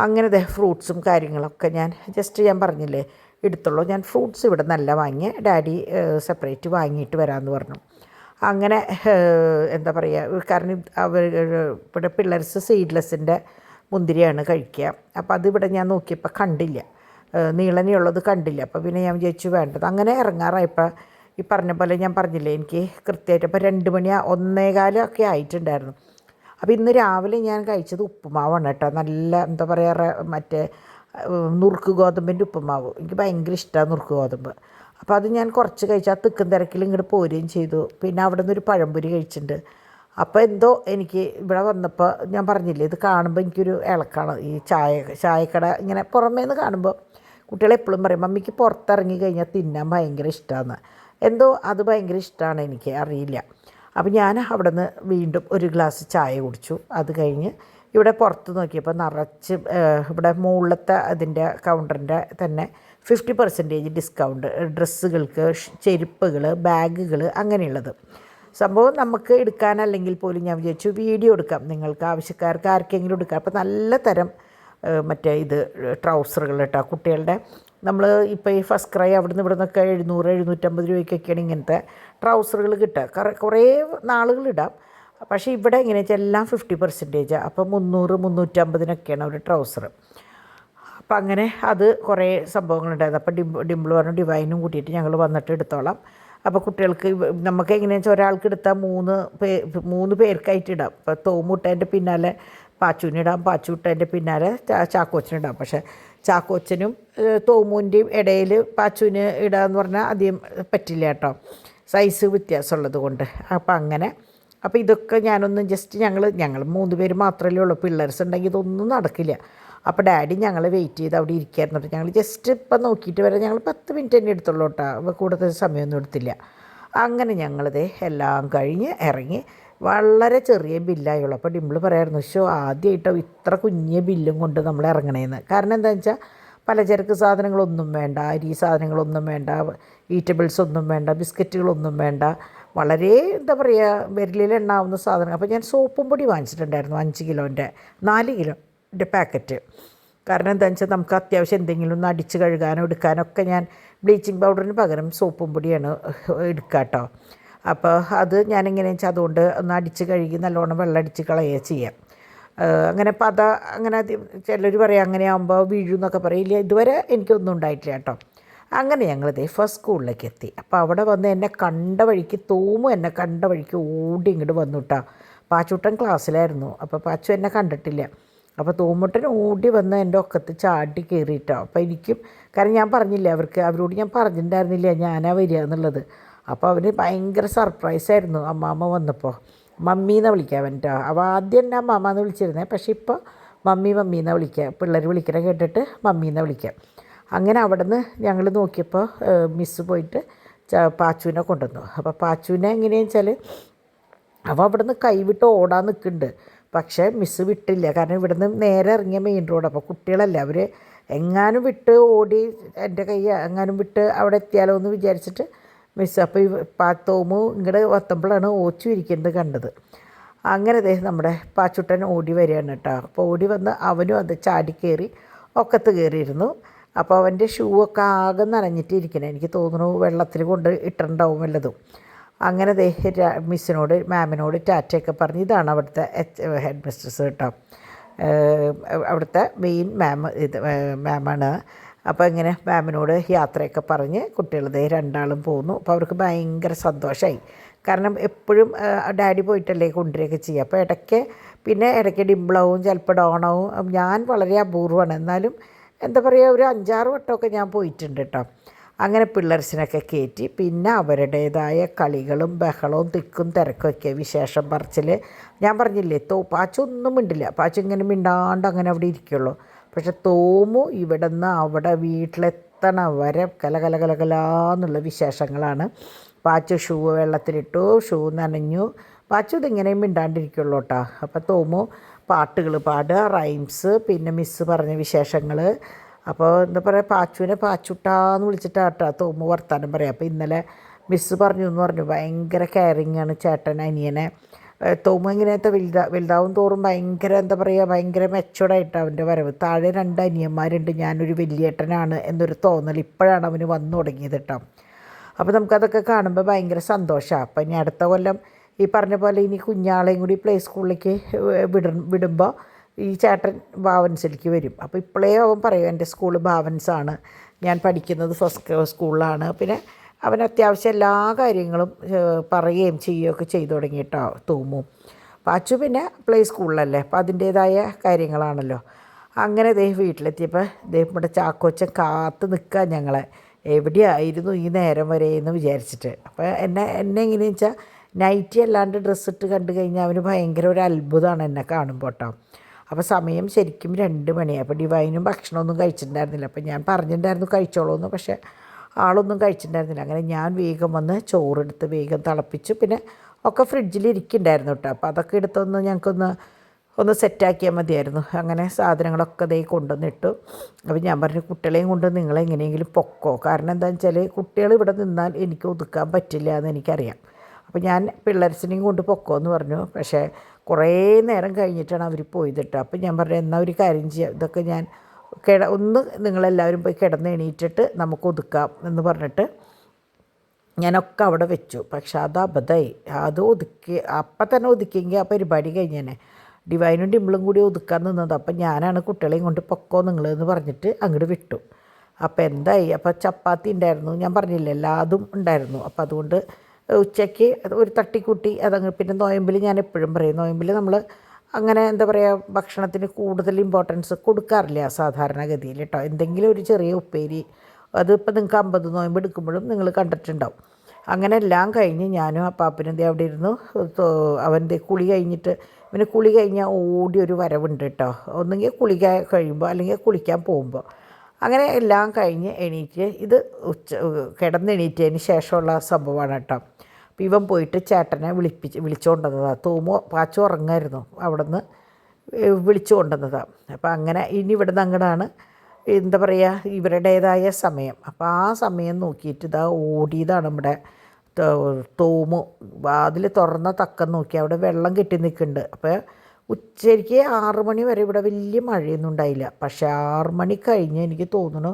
Speaker 1: അങ്ങനെ ഫ്രൂട്ട്സും കാര്യങ്ങളൊക്കെ ഞാൻ പറഞ്ഞില്ലേ എടുത്തുള്ളൂ. ഞാൻ ഫ്രൂട്ട്സ് ഇവിടെ നല്ല വാങ്ങി, ഡാഡി സെപ്പറേറ്റ് വാങ്ങിയിട്ട് വരാമെന്ന് പറഞ്ഞു. അങ്ങനെ എന്താ പറയുക, കാരണം ഇവിടെ പിള്ളേർസ് സീഡ്ലെസ്സിൻ്റെ മുന്തിരിയാണ് കഴിക്കുക. അപ്പോൾ അതിവിടെ ഞാൻ നോക്കിയപ്പോൾ കണ്ടില്ല, നീളനെയുള്ളത് കണ്ടില്ല. അപ്പോൾ പിന്നെ ഞാൻ വിചാരിച്ചു വേണ്ടത്. അങ്ങനെ ഇറങ്ങാറായപ്പോൾ ഈ പറഞ്ഞ പോലെ ഞാൻ പറഞ്ഞില്ലേ, എനിക്ക് കൃത്യമായിട്ട് ഇപ്പോൾ 2 മണി 1:15 ഒക്കെ ആയിട്ടുണ്ടായിരുന്നു. അപ്പോൾ ഇന്ന് രാവിലെ ഞാൻ കഴിച്ചത് ഉപ്പുമാവാണ് കേട്ടോ. നല്ല എന്താ പറയുക, മറ്റേ നുറുക്ക് ഗോതമ്പിൻ്റെ ഉപ്പുമാവ്. എനിക്ക് ഭയങ്കര ഇഷ്ടമാണ് നുറുക്ക് ഗോതമ്പ്. അപ്പോൾ അത് ഞാൻ കുറച്ച് കഴിച്ചു. ആ തിക്കും തിരക്കിൽ ഇങ്ങോട്ട് പോരുകയും ചെയ്തു. പിന്നെ അവിടെ നിന്നൊരു പഴംപൊരി കഴിച്ചിട്ടുണ്ട്. അപ്പോൾ എന്തോ എനിക്ക് ഇവിടെ വന്നപ്പോൾ ഞാൻ പറഞ്ഞില്ലേ, ഇത് കാണുമ്പോൾ എനിക്കൊരു ഇളക്കാണ്. ഈ ചായക്കട ഇങ്ങനെ പുറമേ നിന്ന് കാണുമ്പോൾ കുട്ടികളെപ്പോഴും പറയും, മമ്മിക്ക് പുറത്തിറങ്ങി കഴിഞ്ഞാൽ തിന്നാൻ ഭയങ്കര ഇഷ്ടമാണ്. എന്തോ അത് ഭയങ്കര ഇഷ്ടമാണ്, എനിക്ക് അറിയില്ല. അപ്പോൾ ഞാൻ അവിടെ നിന്ന് വീണ്ടും ഒരു ഗ്ലാസ് ചായ കുടിച്ചു. അത് കഴിഞ്ഞ് ഇവിടെ പുറത്ത് നോക്കിയപ്പോൾ നിറച്ച് ഇവിടെ മുകളിലത്തെ അതിൻ്റെ കൗണ്ടറിൻ്റെ തന്നെ 50% ഡിസ്കൗണ്ട്, ഡ്രസ്സുകൾക്ക്, ചെരുപ്പുകൾ, ബാഗുകൾ, അങ്ങനെയുള്ളത് സംഭവം. നമുക്ക് എടുക്കാനല്ലെങ്കിൽ പോലും ഞാൻ വിചാരിച്ചു വീഡിയോ എടുക്കാം, നിങ്ങൾക്ക് ആവശ്യക്കാർക്ക് ആർക്കെങ്കിലും എടുക്കാം. അപ്പോൾ നല്ല തരം മറ്റേ ഇത് ട്രൗസറുകൾ കേട്ടോ കുട്ടികളുടെ. നമ്മൾ ഇപ്പോൾ ഈ ഫസ്റ്റ് ക്രൈ അവിടെ നിന്ന് ഇവിടെ നിന്നൊക്കെ 700-750 രൂപയ്ക്കൊക്കെയാണ് ഇങ്ങനത്തെ ട്രൗസറുകൾ കിട്ടുക. കുറേ നാളുകളിടാം. പക്ഷേ ഇവിടെ എങ്ങനെയാ വെച്ചാൽ എല്ലാം 50%. അപ്പോൾ 300-350 ഒരു ട്രൗസർ. അപ്പം അങ്ങനെ അത് കുറേ സംഭവങ്ങളുണ്ടായിരുന്നു. അപ്പോൾ ഡിംപിളും ഡിവൈനും കൂട്ടിയിട്ട് ഞങ്ങൾ വന്നിട്ട് എടുത്തോളാം. അപ്പോൾ കുട്ടികൾക്ക് നമുക്ക് എങ്ങനെയാണെന്ന് വെച്ചാൽ ഒരാൾക്ക് എടുത്താൽ 3 പേർക്കായിട്ട് ഇടാം. ഇപ്പോൾ തോമുട്ടതിൻ്റെ പിന്നാലെ പാച്ചുവിനിടാം, പാച്ചുവിട്ടതിൻ്റെ പിന്നാലെ ചാക്കോച്ചനിടാം. പക്ഷേ ചാക്കോച്ചനും തോമുവിൻ്റെയും ഇടയിൽ പാച്ചുവിന് ഇടാമെന്ന് പറഞ്ഞാൽ അധികം പറ്റില്ല കേട്ടോ, സൈസ് വ്യത്യാസമുള്ളത് കൊണ്ട്. അപ്പോൾ ഇതൊക്കെ ഞാനൊന്ന് ജസ്റ്റ് ഞങ്ങൾ 3 പേര് മാത്രമല്ലേ ഉള്ളൂ. പിള്ളേർസ് ഉണ്ടെങ്കിൽ ഇതൊന്നും നടക്കില്ല. അപ്പോൾ ഡാഡി ഞങ്ങളെ വെയിറ്റ് ചെയ്ത് അവിടെ ഇരിക്കായിരുന്നു. ഞങ്ങൾ ജസ്റ്റ് ഇപ്പം നോക്കിയിട്ട് വരാം. ഞങ്ങൾ 10 മിനിറ്റ് തന്നെ എടുത്തുള്ളൂ കേട്ടോ, കൂടുതൽ സമയമൊന്നും എടുത്തില്ല. അങ്ങനെ ഞങ്ങളിത് എല്ലാം കഴിഞ്ഞ് ഇറങ്ങി. വളരെ ചെറിയ ബില്ലായുള്ളൂ. അപ്പോൾ ഡിംപിൾ പറയായിരുന്നു, ആദ്യമായിട്ടോ ഇത്ര കുഞ്ഞിയ ബില്ലും കൊണ്ട് നമ്മൾ ഇറങ്ങണേന്ന്. കാരണം എന്താണെന്ന് വെച്ചാൽ പലചരക്ക് സാധനങ്ങളൊന്നും വേണ്ട, അരി സാധനങ്ങളൊന്നും വേണ്ട, ഈറ്റബിൾസ് ഒന്നും വേണ്ട, ബിസ്ക്കറ്റുകളൊന്നും വേണ്ട, വളരെ എന്താ പറയുക വിരലിലെണ്ണാവുന്ന സാധനം. അപ്പോൾ ഞാൻ സോപ്പും പൊടി വാങ്ങിച്ചിട്ടുണ്ടായിരുന്നു 5 കിലോൻ്റെ 4 കിലോൻ്റെ പാക്കറ്റ്. കാരണം എന്താണെന്ന് വെച്ചാൽ നമുക്ക് അത്യാവശ്യം എന്തെങ്കിലും ഒന്ന് അടിച്ച് കഴുകാനോ എടുക്കാനോ ഒക്കെ ഞാൻ ബ്ലീച്ചിങ് പൗഡറിന് പകരം സോപ്പും പൊടിയാണ് എടുക്കുക കേട്ടോ. അപ്പോൾ അത് ഞാനെങ്ങനെയാണെന്ന് വെച്ചാൽ അതുകൊണ്ട് ഒന്ന് അടിച്ച് കഴുകി നല്ലോണം വെള്ളം അടിച്ച് കളയുക ചെയ്യാം. അങ്ങനെ അങ്ങനെ ചിലർ പറയും അങ്ങനെ ആകുമ്പോൾ വീഴുമെന്നൊക്കെ പറയില്ല. ഇതുവരെ എനിക്കൊന്നും ഉണ്ടായിട്ടില്ല കേട്ടോ. അങ്ങനെ ഞങ്ങളിതേ ഫസ്റ്റ് സ്കൂളിലേക്ക് എത്തി. അപ്പോൾ അവിടെ വന്ന് എന്നെ കണ്ട വഴിക്ക് എന്നെ കണ്ട വഴിക്ക് ഓടി ഇങ്ങോട്ട് വന്നു കേട്ടോ. പാച്ചൂട്ടൻ ക്ലാസ്സിലായിരുന്നു. അപ്പോൾ പാച്ചു എന്നെ കണ്ടിട്ടില്ല. അപ്പോൾ തോമുട്ടൻ ഓടി വന്ന് എൻ്റെ ഒക്കത്ത് ചാടി കയറിയിട്ടോ. അപ്പോൾ എനിക്കും, കാരണം ഞാൻ പറഞ്ഞില്ല അവരോട് ഞാൻ പറഞ്ഞിട്ടുണ്ടായിരുന്നില്ല ഞാനാ വരിക എന്നുള്ളത്. അപ്പോൾ അവന് ഭയങ്കര സർപ്രൈസായിരുന്നു അമ്മാമ്മ വന്നപ്പോൾ. മമ്മീന്ന് വിളിക്കുക അവൻ്റെ. അവ ആദ്യം എന്നെ അമ്മാമ്മന്ന് വിളിച്ചിരുന്നത്, പക്ഷേ ഇപ്പോൾ മമ്മീന്നാണ് വിളിക്കുക. പിള്ളേർ വിളിക്കണ കേട്ടിട്ട് മമ്മീന്നാണ് വിളിക്കുക. അങ്ങനെ അവിടെ നിന്ന് ഞങ്ങൾ നോക്കിയപ്പോൾ മിസ്സ് പോയിട്ട് പാച്ചുവിനെ കൊണ്ടുവന്നു. അപ്പോൾ പാച്ചുവിനെ എങ്ങനെയാണെന്ന് വെച്ചാൽ അവിടെ നിന്ന് കൈവിട്ട് ഓടാൻ നിൽക്കുന്നുണ്ട്. പക്ഷേ മിസ്സ് വിട്ടില്ല. കാരണം ഇവിടെ നിന്ന് നേരെ ഇറങ്ങിയ മെയിൻ റോഡ്. അപ്പോൾ കുട്ടികളല്ലേ, അവർ എങ്ങാനും വിട്ട് ഓടി എൻ്റെ കൈ എങ്ങാനും വിട്ട് അവിടെ എത്തിയാലോ എന്ന് വിചാരിച്ചിട്ട് മിസ് അപ്പോൾ ഈ തോമു ഇങ്ങോട്ട് വത്തുമ്പോഴാണ് ഓച്ചു ഇരിക്കുന്നത് കണ്ടത്. അങ്ങനെ നമ്മുടെ പാച്ചുട്ടൻ ഓടി വരികയാണ് കേട്ടോ. അപ്പോൾ ഓടി വന്ന് അവനും അത് ചാടി കയറി ഒക്കത്ത് കയറിയിരുന്നു. അപ്പോൾ അവൻ്റെ ഷൂ ഒക്കെ ആകെ നനഞ്ഞിട്ടിരിക്കണേ, എനിക്ക് തോന്നുന്നു വെള്ളത്തിൽ കൊണ്ട് ഇട്ടിട്ടുണ്ടാവും വല്ലതും. അങ്ങനെ മിസ്സിനോട് മാമിനോട് ടാറ്റയൊക്കെ പറഞ്ഞ്, ഇതാണ് അവിടുത്തെ ഹെഡ് മിസ്ട്രസ് കേട്ടോ, അവിടുത്തെ മെയിൻ മാമാണ്. അപ്പോൾ ഇങ്ങനെ മാമിനോട് യാത്രയൊക്കെ പറഞ്ഞ് കുട്ടികൾ രണ്ടാളും പോന്നു. അപ്പോൾ അവർക്ക് ഭയങ്കര സന്തോഷമായി. കാരണം എപ്പോഴും ഡാഡി പോയിട്ടല്ലേ കൊണ്ടുവരികയൊക്കെ ചെയ്യുക. അപ്പോൾ ഇടയ്ക്ക് ഡിംപിളാവും, ചിലപ്പോൾ ഡോണാവും. ഞാൻ വളരെ അപൂർവമാണ്, എന്നാലും എന്താ പറയുക, ഒരു 5-6 വട്ടമൊക്കെ ഞാൻ പോയിട്ടുണ്ട് കേട്ടോ. അങ്ങനെ പിള്ളേർസിനൊക്കെ കയറ്റി പിന്നെ അവരുടേതായ കളികളും ബഹളവും തിക്കും തിരക്കൊക്കെ വിശേഷം പറച്ചിൽ. ഞാൻ പറഞ്ഞില്ലേ, പാച്ചു ഒന്നും മിണ്ടില്ല, പാച്ചു ഇങ്ങനെ മിണ്ടാണ്ട് അങ്ങനെ അവിടെ ഇരിക്കുള്ളൂ. പക്ഷെ തോമു ഇവിടെ നിന്ന് അവിടെ വീട്ടിലെത്തണ വരെ കലകലാന്നുള്ള വിശേഷങ്ങളാണ്. പാച്ചു ഷൂ വെള്ളത്തിലിട്ടു, ഷൂ നനഞ്ഞു, പാച്ചു ഇതിങ്ങനെയും മിണ്ടാണ്ടിരിക്കുള്ളൂ കേട്ടോ. അപ്പോൾ തോമു പാട്ടുകൾ പാടുക, റൈംസ്, പിന്നെ മിസ്സ് പറഞ്ഞ വിശേഷങ്ങൾ. അപ്പോൾ എന്താ പറയുക, പാച്ചുവിനെ പാച്ചുട്ടാന്ന് വിളിച്ചിട്ടാട്ടോ തോമു വർത്താനം പറയാം. അപ്പോൾ ഇന്നലെ മിസ്സ് പറഞ്ഞു ഭയങ്കര കെയറിങ് ആണ് ചേട്ടൻ അനിയനെ. തോമു ഇങ്ങനത്തെ വലുതാവും തോറും ഭയങ്കര എന്താ പറയുക, ഭയങ്കര മെച്ചോർഡായിട്ട് അവൻ്റെ വരവ്. താഴെ 2 അനിയന്മാരുണ്ട്, ഞാനൊരു വലിയേട്ടനാണ് എന്നൊരു തോന്നൽ ഇപ്പോഴാണ് അവന് വന്നു തുടങ്ങിയത് കേട്ടോ. അപ്പോൾ നമുക്കതൊക്കെ കാണുമ്പോൾ ഭയങ്കര സന്തോഷമാണ്. അപ്പം ഇനി അടുത്ത കൊല്ലം ഈ പറഞ്ഞ പോലെ ഇനി കുഞ്ഞാളെയും കൂടി പ്ലേ സ്കൂളിലേക്ക് വിടുമ്പോൾ ഈ ചേട്ടൻ ഭാവൻസിലേക്ക് വരും. അപ്പോൾ ഇപ്പോഴേ അവൻ പറയും, എൻ്റെ സ്കൂൾ ഭാവൻസാണ്, ഞാൻ പഠിക്കുന്നത് ഫസ്റ്റ് സ്കൂളിലാണ്. പിന്നെ അവൻ അത്യാവശ്യം എല്ലാ കാര്യങ്ങളും പറയുകയും ചെയ്യുകയൊക്കെ ചെയ്തു തുടങ്ങി കേട്ടോ തോമു. പാച്ചു പിന്നെ പ്ലേ സ്കൂളിലല്ലേ, അപ്പോൾ അതിൻ്റേതായ കാര്യങ്ങളാണല്ലോ. അങ്ങനെ വീട്ടിലെത്തിയപ്പോൾ നമ്മുടെ ചാക്കോച്ചൻ കാത്ത് നിൽക്കുക ഞങ്ങളെ, എവിടെയായിരുന്നു ഈ നേരം വരെ എന്ന് വിചാരിച്ചിട്ട്. അപ്പോൾ എന്നെ എങ്ങനെയെന്ന് വെച്ചാൽ നൈറ്റി അല്ലാണ്ട് ഡ്രസ്സിട്ട് കണ്ടു കഴിഞ്ഞാൽ അവന് ഭയങ്കര ഒരു അത്ഭുതമാണ് എന്നെ കാണുമ്പോൾ കേട്ടോ. അപ്പോൾ സമയം ശരിക്കും 2 മണിയായി. അപ്പോൾ ഡിവൈനും ഭക്ഷണമൊന്നും കഴിച്ചിട്ടുണ്ടായിരുന്നില്ല. അപ്പോൾ ഞാൻ പറഞ്ഞിട്ടുണ്ടായിരുന്നു കഴിച്ചോളൂന്ന്, പക്ഷേ ആളൊന്നും കഴിച്ചിട്ടുണ്ടായിരുന്നില്ല. അങ്ങനെ ഞാൻ വേഗം വന്ന് ചോറെടുത്ത് വേഗം തിളപ്പിച്ചു. പിന്നെ ഒക്കെ ഫ്രിഡ്ജിൽ ഇരിക്കുന്നുണ്ടായിരുന്നു കേട്ടോ. അപ്പോൾ അതൊക്കെ എടുത്തൊന്ന് ഞങ്ങൾക്കൊന്ന് സെറ്റാക്കിയാൽ മതിയായിരുന്നു. അങ്ങനെ സാധനങ്ങളൊക്കെ കൊണ്ടുവന്നിട്ടു. അപ്പോൾ ഞാൻ പറഞ്ഞു, കുട്ടികളെയും കൊണ്ട് നിങ്ങളെങ്ങനെയെങ്കിലും പൊക്കോ, കാരണം എന്താണെന്ന് വെച്ചാൽ കുട്ടികൾ ഇവിടെ നിന്നാൽ എനിക്ക് ഒതുക്കാൻ പറ്റില്ല എന്ന് എനിക്കറിയാം. അപ്പോൾ ഞാൻ പിള്ളേർസിനെയും കൊണ്ട് പൊക്കോ എന്ന് പറഞ്ഞു. പക്ഷേ കുറേ നേരം കഴിഞ്ഞിട്ടാണ് അവർ പോയത് കേട്ടോ. അപ്പോൾ ഞാൻ പറഞ്ഞു, എന്നാൽ ഒരു കാര്യം ചെയ്യാം, ഇതൊക്കെ ഞാൻ നിങ്ങളെല്ലാവരും പോയി കിടന്ന് എണീറ്റിട്ട് നമുക്ക് ഒതുക്കാം എന്ന് പറഞ്ഞിട്ട് ഞാനൊക്കെ അവിടെ വെച്ചു. പക്ഷെ അത് അബദ്ധമായി. അത് അപ്പം തന്നെ ഒതുക്കിയെങ്കിൽ ആ പരിപാടി കഴിഞ്ഞേനെ. ഡിവൈനും ഡിംപിളും കൂടി ഒതുക്കാൻ നിന്നത്. അപ്പം ഞാനാണ് കുട്ടികളെയും കൊണ്ട് പൊക്കോ നിങ്ങളെന്ന് പറഞ്ഞിട്ട് അങ്ങോട്ട് വിട്ടു. അപ്പോൾ എന്തായി, അപ്പോൾ ചപ്പാത്തി ഉണ്ടായിരുന്നു, ഞാൻ പറഞ്ഞില്ല എല്ലാതും ഉണ്ടായിരുന്നു. അപ്പോൾ അതുകൊണ്ട് ഉച്ചയ്ക്ക് ഒരു തട്ടിക്കൂട്ടി അതങ്ങ്. പിന്നെ നോയമ്പിൽ ഞാൻ എപ്പോഴും പറയും, നോയമ്പിൽ നമ്മൾ അങ്ങനെ എന്താ പറയുക, ഭക്ഷണത്തിന് കൂടുതൽ ഇമ്പോർട്ടൻസ് കൊടുക്കാറില്ല സാധാരണഗതിയിൽ കേട്ടോ. എന്തെങ്കിലും ഒരു ചെറിയ ഉപ്പേരി, അതിപ്പോൾ നിങ്ങൾക്ക് 50 നോയമ്പ് എടുക്കുമ്പോഴും നിങ്ങൾ കണ്ടിട്ടുണ്ടാവും. അങ്ങനെ എല്ലാം കഴിഞ്ഞ് ഞാനും അപ്പാപ്പനും അവിടെ ഇരുന്നു. അവൻ്റെ കുളി കഴിഞ്ഞിട്ട്, ഇവന് കുളി കഴിഞ്ഞാൽ ഓടി ഒരു വരവുണ്ട് കേട്ടോ, ഒന്നെങ്കിൽ കുളി കഴിയുമ്പോൾ അല്ലെങ്കിൽ കുളിക്കാൻ പോകുമ്പോൾ. അങ്ങനെ എല്ലാം കഴിഞ്ഞ് എണീറ്റ്, ഇത് കിടന്നെണീറ്റതിന് ശേഷമുള്ള സംഭവമാണ് കേട്ടോ. അപ്പോൾ ഇവൻ പോയിട്ട് ചേട്ടനെ വിളിച്ചുകൊണ്ടുവന്നതാണ്. പാച്ചു ഉറങ്ങായിരുന്നു, അവിടെ നിന്ന് വിളിച്ചു കൊണ്ടുവന്നതാണ്. അപ്പോൾ അങ്ങനെ ഇനി ഇവിടെ നിന്ന് അങ്ങടാണ് എന്താ പറയുക, ഇവരുടേതായ സമയം. അപ്പോൾ ആ സമയം നോക്കിയിട്ട് ഓടിയതാണ് നമ്മുടെ തോമു. വാതിൽ തുറന്ന തക്കം നോക്കി അവിടെ വെള്ളം കെട്ടി നിൽക്കുന്നുണ്ട്. അപ്പോൾ ഉച്ചയ്ക്ക് 6 മണി വരെ ഇവിടെ വലിയ മഴയൊന്നും ഉണ്ടായില്ല. പക്ഷേ 6 മണി കഴിഞ്ഞ് എനിക്ക് തോന്നുന്നു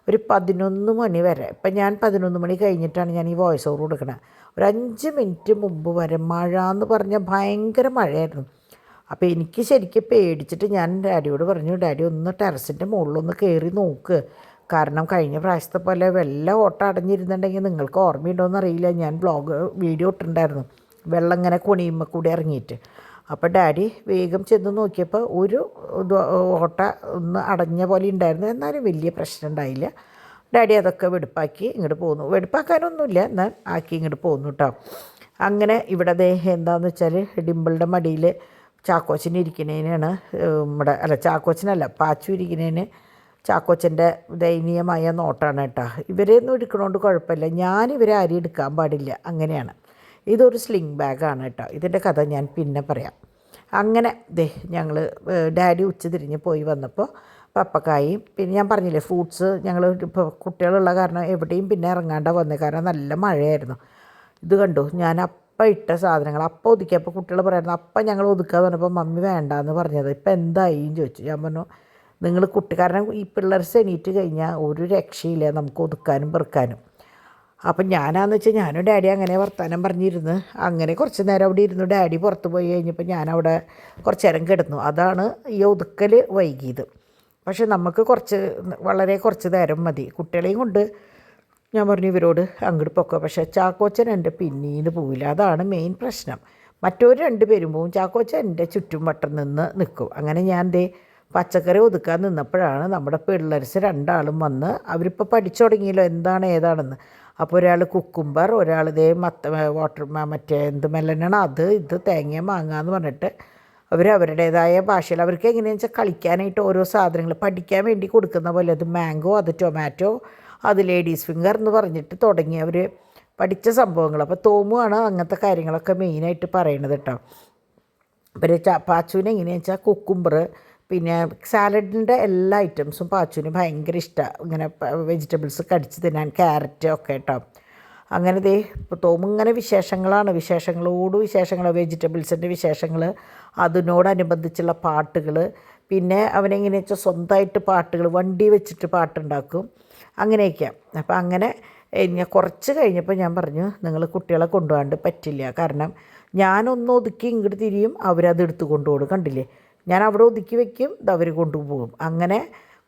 Speaker 1: ഒരു 11 മണി വരെ. ഇപ്പം ഞാൻ 11 മണി കഴിഞ്ഞിട്ടാണ് ഞാൻ ഈ വോയിസ് ഓവർ കൊടുക്കണത്. ഒരു 5 മിനിറ്റ് മുമ്പ് വരെ മഴ എന്ന് പറഞ്ഞാൽ ഭയങ്കര മഴയായിരുന്നു. അപ്പോൾ എനിക്ക് ശരിക്കും പേടിച്ചിട്ട് ഞാൻ ഡാഡിയോട് പറഞ്ഞു, ഡാഡി ഒന്ന് ടെറസിൻ്റെ മുകളിലൊന്ന് കയറി നോക്ക്, കാരണം കഴിഞ്ഞ പ്രാവശ്യത്തെ പോലെ വല്ല ഓട്ടം അടഞ്ഞിരുന്നുണ്ടെങ്കിൽ നിങ്ങൾക്ക് ഓർമ്മയുണ്ടോയെന്ന് അറിയില്ല, ഞാൻ വീഡിയോ ഇട്ടിട്ടുണ്ടായിരുന്നു വെള്ളം ഇങ്ങനെ കുണിയുമ്പോൾ കൂടി ഇറങ്ങിയിട്ട്. അപ്പോൾ ഡാഡി വേഗം ചെന്ന് നോക്കിയപ്പോൾ ഒരു ഓട്ട ഒന്ന് അടഞ്ഞ പോലെ ഉണ്ടായിരുന്നു, എന്നാലും വലിയ പ്രശ്നം ഉണ്ടായില്ല. ഡാഡി അതൊക്കെ വെടുപ്പാക്കി ഇങ്ങോട്ട് പോന്നു. വെടുപ്പാക്കാനൊന്നുമില്ല, എന്നാൽ ആക്കി ഇങ്ങോട്ട് പോന്നു കേട്ടോ. അങ്ങനെ ഇവിടെ എന്താണെന്ന് വെച്ചാൽ ഡിംപിളുടെ മടിയിൽ ചാക്കോച്ചൻ ഇരിക്കുന്നതിനാണ് ചാക്കോച്ചനല്ല പാച്ചു ഇരിക്കുന്നതിന് ചാക്കോച്ചൻ്റെ ദയനീയമായ നോട്ടാണ് കേട്ടോ. ഇവരെയൊന്നും എടുക്കണോണ്ട് കുഴപ്പമില്ല, ഞാനിവരെ ആരും എടുക്കാൻ പാടില്ല, അങ്ങനെയാണ്. ഇതൊരു സ്ലിംഗ് ബാഗാണ് കേട്ടോ. ഇതിൻ്റെ കഥ ഞാൻ പിന്നെ പറയാം. അങ്ങനെ ഞങ്ങൾ ഡാഡി ഉച്ച തിരിഞ്ഞ് പോയി വന്നപ്പോൾ പപ്പക്കായും പിന്നെ ഞാൻ പറഞ്ഞില്ലേ ഫ്രൂട്ട്സ് ഞങ്ങൾ ഇപ്പോൾ കുട്ടികളുള്ള കാരണം എവിടെയും പിന്നെ ഇറങ്ങാണ്ട വന്നേ, കാരണം നല്ല മഴയായിരുന്നു. ഇത് കണ്ടു ഞാൻ അപ്പം ഇട്ട സാധനങ്ങൾ അപ്പം ഒതുക്കി. അപ്പോൾ കുട്ടികൾ പറയായിരുന്നു അപ്പം ഞങ്ങൾ ഒതുക്കാന്ന് പറഞ്ഞപ്പോൾ മമ്മി വേണ്ടാന്ന് പറഞ്ഞത്. ഇപ്പം എന്തായിന്ന് ചോദിച്ചു. ഞാൻ പറഞ്ഞു നിങ്ങൾ കാരണം ഈ പിള്ളേർ എണീറ്റ് കഴിഞ്ഞാൽ ഒരു രക്ഷയില്ല നമുക്ക് ഒതുക്കാനും പെറുക്കാനും. അപ്പം ഞാനാന്ന് വെച്ചാൽ ഞാനും ഡാഡി അങ്ങനെ വർത്തമാനം പറഞ്ഞിരുന്ന് അങ്ങനെ കുറച്ച് നേരം അവിടെ ഇരുന്നു. ഡാഡി പുറത്ത് പോയി കഴിഞ്ഞപ്പോൾ ഞാനവിടെ കുറച്ച് നേരം കിടന്നു. അതാണ് ഈ ഒതുക്കൽ വൈകിയത്. പക്ഷെ നമുക്ക് വളരെ കുറച്ച് നേരം മതി. കുട്ടികളെയും കൊണ്ട് ഞാൻ പറഞ്ഞു ഇവരോട് അങ്ങോട്ട് പൊക്കോ. പക്ഷേ ചാക്കോച്ചൻ എൻ്റെ പിന്നീന്ന് പോവില്ല. അതാണ് മെയിൻ പ്രശ്നം. മറ്റൊരു 2 പേരും പോവും, ചാക്കോച്ചൻ എൻ്റെ ചുറ്റും വട്ടം നിന്ന് നിൽക്കും. അങ്ങനെ ഞാൻ പച്ചക്കറി ഒതുക്കാൻ നിന്നപ്പോഴാണ് നമ്മുടെ പിള്ളേർസ് 2 വന്ന്. അവരിപ്പോൾ പഠിച്ചു തുടങ്ങിയല്ലോ എന്താണ് ഏതാണെന്ന്. അപ്പോൾ ഒരാൾ കുക്കുംബർ, ഒരാൾ മറ്റേ മെലനാണ് ഇത് തേങ്ങ മാങ്ങ എന്ന് പറഞ്ഞിട്ട് അവരുടേതായ ഭാഷയിൽ അവർക്ക് എങ്ങനെയാണെന്ന് വെച്ചാൽ കളിക്കാനായിട്ട് ഓരോ സാധനങ്ങൾ പഠിക്കാൻ വേണ്ടി കൊടുക്കുന്ന പോലെ അത് മാംഗോ, അത് ടൊമാറ്റോ, അത് ലേഡീസ് ഫിംഗർ എന്ന് പറഞ്ഞിട്ട് തുടങ്ങി അവർ പഠിച്ച സംഭവങ്ങൾ. അപ്പോൾ തോമുവാണ് അങ്ങനത്തെ കാര്യങ്ങളൊക്കെ മെയിനായിട്ട് പറയണത് കേട്ടോ. പിന്നെ പാച്ചുവിന് എങ്ങനെയാണെന്ന് വെച്ചാൽ കുക്കുംബർ, പിന്നെ സാലഡിൻ്റെ എല്ലാ ഐറ്റംസും പാച്ചുവിന് ഭയങ്കര ഇഷ്ടമാണ്. ഇങ്ങനെ വെജിറ്റബിൾസ് കടിച്ച് തിന്നാൻ, ക്യാരറ്റ് ഒക്കെ കേട്ടോ. അങ്ങനെ തോമിങ്ങനെ വിശേഷങ്ങൾ, വെജിറ്റബിൾസിൻ്റെ വിശേഷങ്ങൾ, അതിനോടനുബന്ധിച്ചുള്ള പാട്ടുകൾ. പിന്നെ അവനെങ്ങനെ വെച്ചാൽ സ്വന്തമായിട്ട് പാട്ടുകൾ വണ്ടി വെച്ചിട്ട് പാട്ടുണ്ടാക്കും, അങ്ങനെയൊക്കെയാണ്. അപ്പം അങ്ങനെ ഞാൻ കുറച്ച് കഴിഞ്ഞപ്പോൾ ഞാൻ പറഞ്ഞു നിങ്ങൾ കുട്ടികളെ കൊണ്ടുപോകാണ്ട് പറ്റില്ല. കാരണം ഞാനൊന്ന് ഒതുക്കി ഇങ്ങോട്ട് തിരിയും, അവരത് എടുത്ത് കൊണ്ടുപോകും. കണ്ടില്ലേ, ഞാൻ അവിടെ ഒതുക്കി വയ്ക്കും, അവർ കൊണ്ടുപോകും. അങ്ങനെ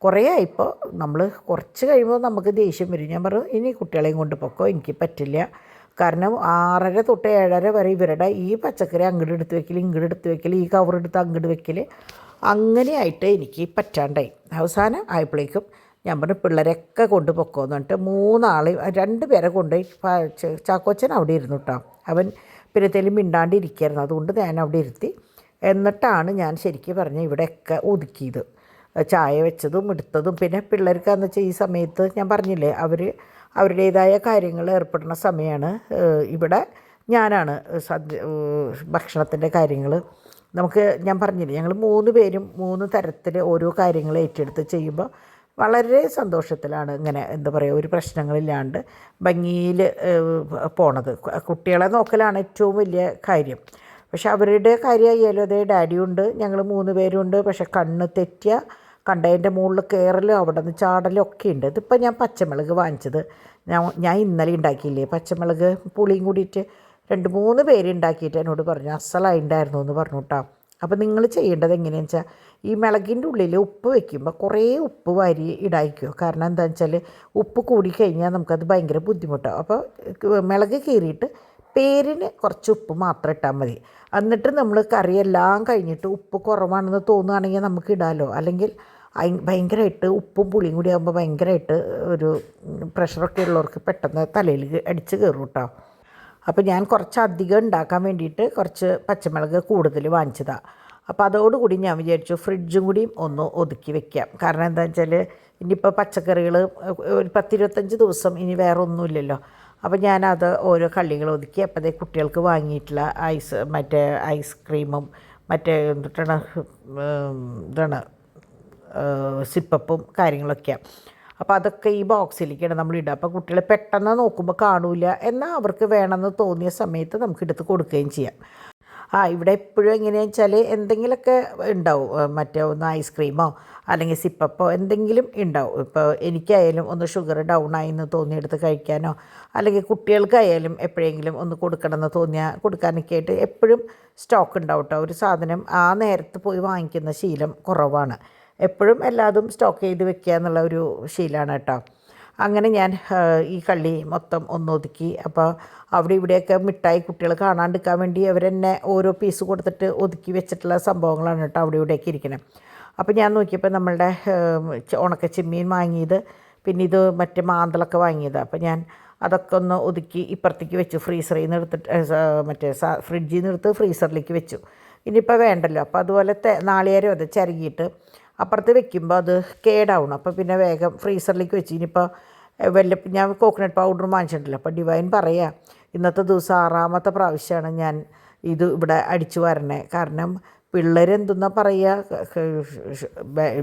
Speaker 1: കുറേ ആയിപ്പോൾ നമ്മൾ കുറച്ച് കഴിയുമ്പോൾ നമുക്ക് ദേഷ്യം വരും. ഞാൻ പറഞ്ഞു ഇനി കുട്ടികളെയും കൊണ്ട് പൊക്കോ, എനിക്ക് പറ്റില്ല. കാരണം 6:30 തൊട്ട് 7:30 വരെ ഇവരുടെ ഈ പച്ചക്കറി അങ്ങോട്ട് എടുത്ത് വെക്കൽ, ഇങ്ങോട്ട് എടുത്ത് വെക്കൽ, ഈ കവറെടുത്ത് അങ്ങോട്ട് വെക്കൽ, അങ്ങനെയായിട്ട് എനിക്ക് പറ്റാണ്ടായി. അവസാനം ആയപ്പോഴേക്കും ഞാൻ പറഞ്ഞു പിള്ളേരൊക്കെ കൊണ്ട് പൊക്കോന്ന് പറഞ്ഞിട്ട് 2 പേരെ കൊണ്ടുപോയി. ചാക്കോച്ചൻ അവിടെ ഇരുന്നു കേട്ടോ. അവൻ പിന്നത്തേലും മിണ്ടാണ്ടിരിക്കുകയായിരുന്നു, അതുകൊണ്ട് ഞാൻ അവിടെ ഇരുത്തി. എന്നിട്ടാണ് ഞാൻ ശരിക്കും പറഞ്ഞാൽ ഇവിടെയൊക്കെ ഒതുക്കിയത്, ചായ വെച്ചതും എടുത്തതും. പിന്നെ പിള്ളേർക്കാന്ന് വെച്ചാൽ ഈ സമയത്ത് ഞാൻ പറഞ്ഞില്ലേ അവരുടേതായ കാര്യങ്ങൾ ഏർപ്പെടുന്ന സമയമാണ്. ഇവിടെ ഞാനാണ് ഭക്ഷണത്തിൻ്റെ കാര്യങ്ങൾ ഞാൻ പറഞ്ഞില്ലേ ഞങ്ങൾ 3 പേരും 3 തരത്തിൽ ഓരോ കാര്യങ്ങൾ ഏറ്റെടുത്ത് ചെയ്യുമ്പോൾ വളരെ സന്തോഷത്തിലാണ്. ഇങ്ങനെ എന്താ പറയുക, ഒരു പ്രശ്നങ്ങളില്ലാണ്ട് ഭംഗിയിൽ പോണത്. കുട്ടികളെ നോക്കലാണ് ഏറ്റവും വലിയ കാര്യം. പക്ഷെ അവരുടെ കാര്യമായാലും അതേ ഡാഡിയുണ്ട്, ഞങ്ങൾ 3 പേരുണ്ട്. പക്ഷെ കണ്ണ് തെറ്റിയ കണ്ടതിൻ്റെ മുകളിൽ കയറലും അവിടെ നിന്ന് ചാടലും ഒക്കെ ഉണ്ട്. ഇതിപ്പോൾ ഞാൻ പച്ചമുളക് വാങ്ങിച്ചത് ഞാൻ ഇന്നലെ ഉണ്ടാക്കിയില്ലേ, പച്ചമുളക് പുളിയും കൂടിയിട്ട് 2-3 പേര് ഉണ്ടാക്കിയിട്ട് എന്നോട് പറഞ്ഞു അസലായിട്ടുണ്ടായിരുന്നു എന്ന് പറഞ്ഞു കേട്ടോ. അപ്പോൾ നിങ്ങൾ ചെയ്യേണ്ടത് എങ്ങനെയാണെന്ന് വെച്ചാൽ ഈ മുളകിൻ്റെ ഉള്ളിൽ ഉപ്പ് വയ്ക്കുമ്പോൾ കുറേ ഉപ്പ് വാരി ഇടായിക്കോ. കാരണം എന്താണെന്ന് വെച്ചാൽ ഉപ്പ് കൂടിക്കഴിഞ്ഞാൽ നമുക്കത് ഭയങ്കര ബുദ്ധിമുട്ടാണ്. അപ്പോൾ മുളക് കീറിയിട്ട് പേരിന് കുറച്ച് ഉപ്പ് മാത്രം ഇട്ടാൽ മതി. എന്നിട്ട് നമ്മൾ കറിയെല്ലാം കഴിഞ്ഞിട്ട് ഉപ്പ് കുറവാണെന്ന് തോന്നുകയാണെങ്കിൽ നമുക്ക് ഇടാമല്ലോ. അല്ലെങ്കിൽ ഭയങ്കരമായിട്ട് ഉപ്പും പുളിയും കൂടി ആകുമ്പോൾ ഭയങ്കരമായിട്ട് ഒരു പ്രഷറൊക്കെ ഉള്ളവർക്ക് പെട്ടെന്ന് തലയിൽ അടിച്ച് കയറും കേട്ടോ. അപ്പോൾ ഞാൻ കുറച്ചധികം ഉണ്ടാക്കാൻ വേണ്ടിയിട്ട് കുറച്ച് പച്ചമുളക് കൂടുതൽ വാങ്ങിച്ചതാണ്. അപ്പോൾ അതോടുകൂടി ഞാൻ വിചാരിച്ചു ഫ്രിഡ്ജും കൂടിയും ഒന്ന് ഒതുക്കി വെക്കാം. കാരണം എന്താണെന്ന് വെച്ചാൽ ഇനിയിപ്പോൾ പച്ചക്കറികൾ ഒരു 10-25 ദിവസം ഇനി വേറെ ഒന്നുമില്ലല്ലോ. അപ്പോൾ ഞാനത് ഓരോ കള്ളികൾ ഒതുക്കി. അപ്പോൾ കുട്ടികൾക്ക് വാങ്ങിയിട്ടുള്ള ഐസ്ക്രീമും മറ്റേ ഇതാണ് സിപ്പപ്പും കാര്യങ്ങളൊക്കെയാണ്. അപ്പോൾ അതൊക്കെ ഈ ബോക്സിലേക്കാണ് നമ്മൾ ഇടുക. അപ്പോൾ കുട്ടികൾ പെട്ടെന്ന് നോക്കുമ്പോൾ കാണില്ല, എന്നാൽ അവർക്ക് വേണമെന്ന് തോന്നിയ സമയത്ത് നമുക്ക് എടുത്ത് കൊടുക്കുകയും ചെയ്യാം. ഇവിടെ എപ്പോഴും എങ്ങനെയാണെന്ന് വെച്ചാൽ എന്തെങ്കിലുമൊക്കെ ഉണ്ടാവും, ഒന്ന് ഐസ്ക്രീമോ അല്ലെങ്കിൽ സിപ്പപ്പോ എന്തെങ്കിലും ഉണ്ടാവും. ഇപ്പോൾ എനിക്കായാലും ഒന്ന് ഷുഗർ ഡൗൺ ആയി എന്ന് തോന്നിയെടുത്ത് കഴിക്കാനോ, അല്ലെങ്കിൽ കുട്ടികൾക്കായാലും എപ്പോഴെങ്കിലും ഒന്ന് കൊടുക്കണമെന്ന് തോന്നിയാൽ കൊടുക്കാനൊക്കെ ആയിട്ട് എപ്പോഴും സ്റ്റോക്ക് ഉണ്ടാവും കേട്ടോ. ഒരു സാധനം ആ നേരത്ത് പോയി വാങ്ങിക്കുന്ന ശീലം കുറവാണ്. എപ്പോഴും എല്ലാതും സ്റ്റോക്ക് ചെയ്ത് വെക്കുക എന്നുള്ള ഒരു ശീലമാണ് കേട്ടോ. അങ്ങനെ ഞാൻ ഈ കള്ളി മൊത്തം ഒന്നൊതുക്കി. അപ്പോൾ അവിടെ ഇവിടെയൊക്കെ മിഠായി കുട്ടികൾ കാണാണ്ടിരിക്കാൻ വേണ്ടി അവരെന്നെ ഓരോ പീസ് കൊടുത്തിട്ട് ഒതുക്കി വെച്ചിട്ടുള്ള സംഭവങ്ങളാണ് കേട്ടോ അവിടെ ഇവിടെയൊക്കെ ഇരിക്കുന്നത്. അപ്പോൾ ഞാൻ നോക്കിയപ്പോൾ നമ്മളുടെ ഉണക്ക ചെമ്മീൻ വാങ്ങിയത്, പിന്നെ ഇത് മറ്റേ മാന്തളൊക്കെ വാങ്ങിയത്. അപ്പോൾ ഞാൻ അതൊക്കെ ഒന്ന് ഒതുക്കി ഇപ്പുറത്തേക്ക് വെച്ചു. ഫ്രീസറിൽ നിന്ന് എടുത്തിട്ട് ഫ്രിഡ്ജിൽ നിന്ന് എടുത്ത് ഫ്രീസറിലേക്ക് വെച്ചു. ഇനിയിപ്പോൾ വേണ്ടല്ലോ. അപ്പോൾ അതുപോലെ നാളികേരം അത് ചിരകിയിട്ട് അപ്പുറത്ത് വെക്കുമ്പോൾ അത് കേടാവണം. അപ്പോൾ പിന്നെ വേഗം ഫ്രീസറിലേക്ക് വെച്ച്. ഇനിയിപ്പോൾ ഞാൻ കോക്കനട്ട് പൗഡർ വാങ്ങിച്ചിട്ടില്ല. അപ്പോൾ ഡിവൈൻ പറയുക ഇന്നത്തെ ദിവസം 6ാമത്തെ പ്രാവശ്യമാണ് ഞാൻ ഇത് ഇവിടെ അടിച്ചു വരണേ. കാരണം പിള്ളേരെന്തെന്നാ പറയുക,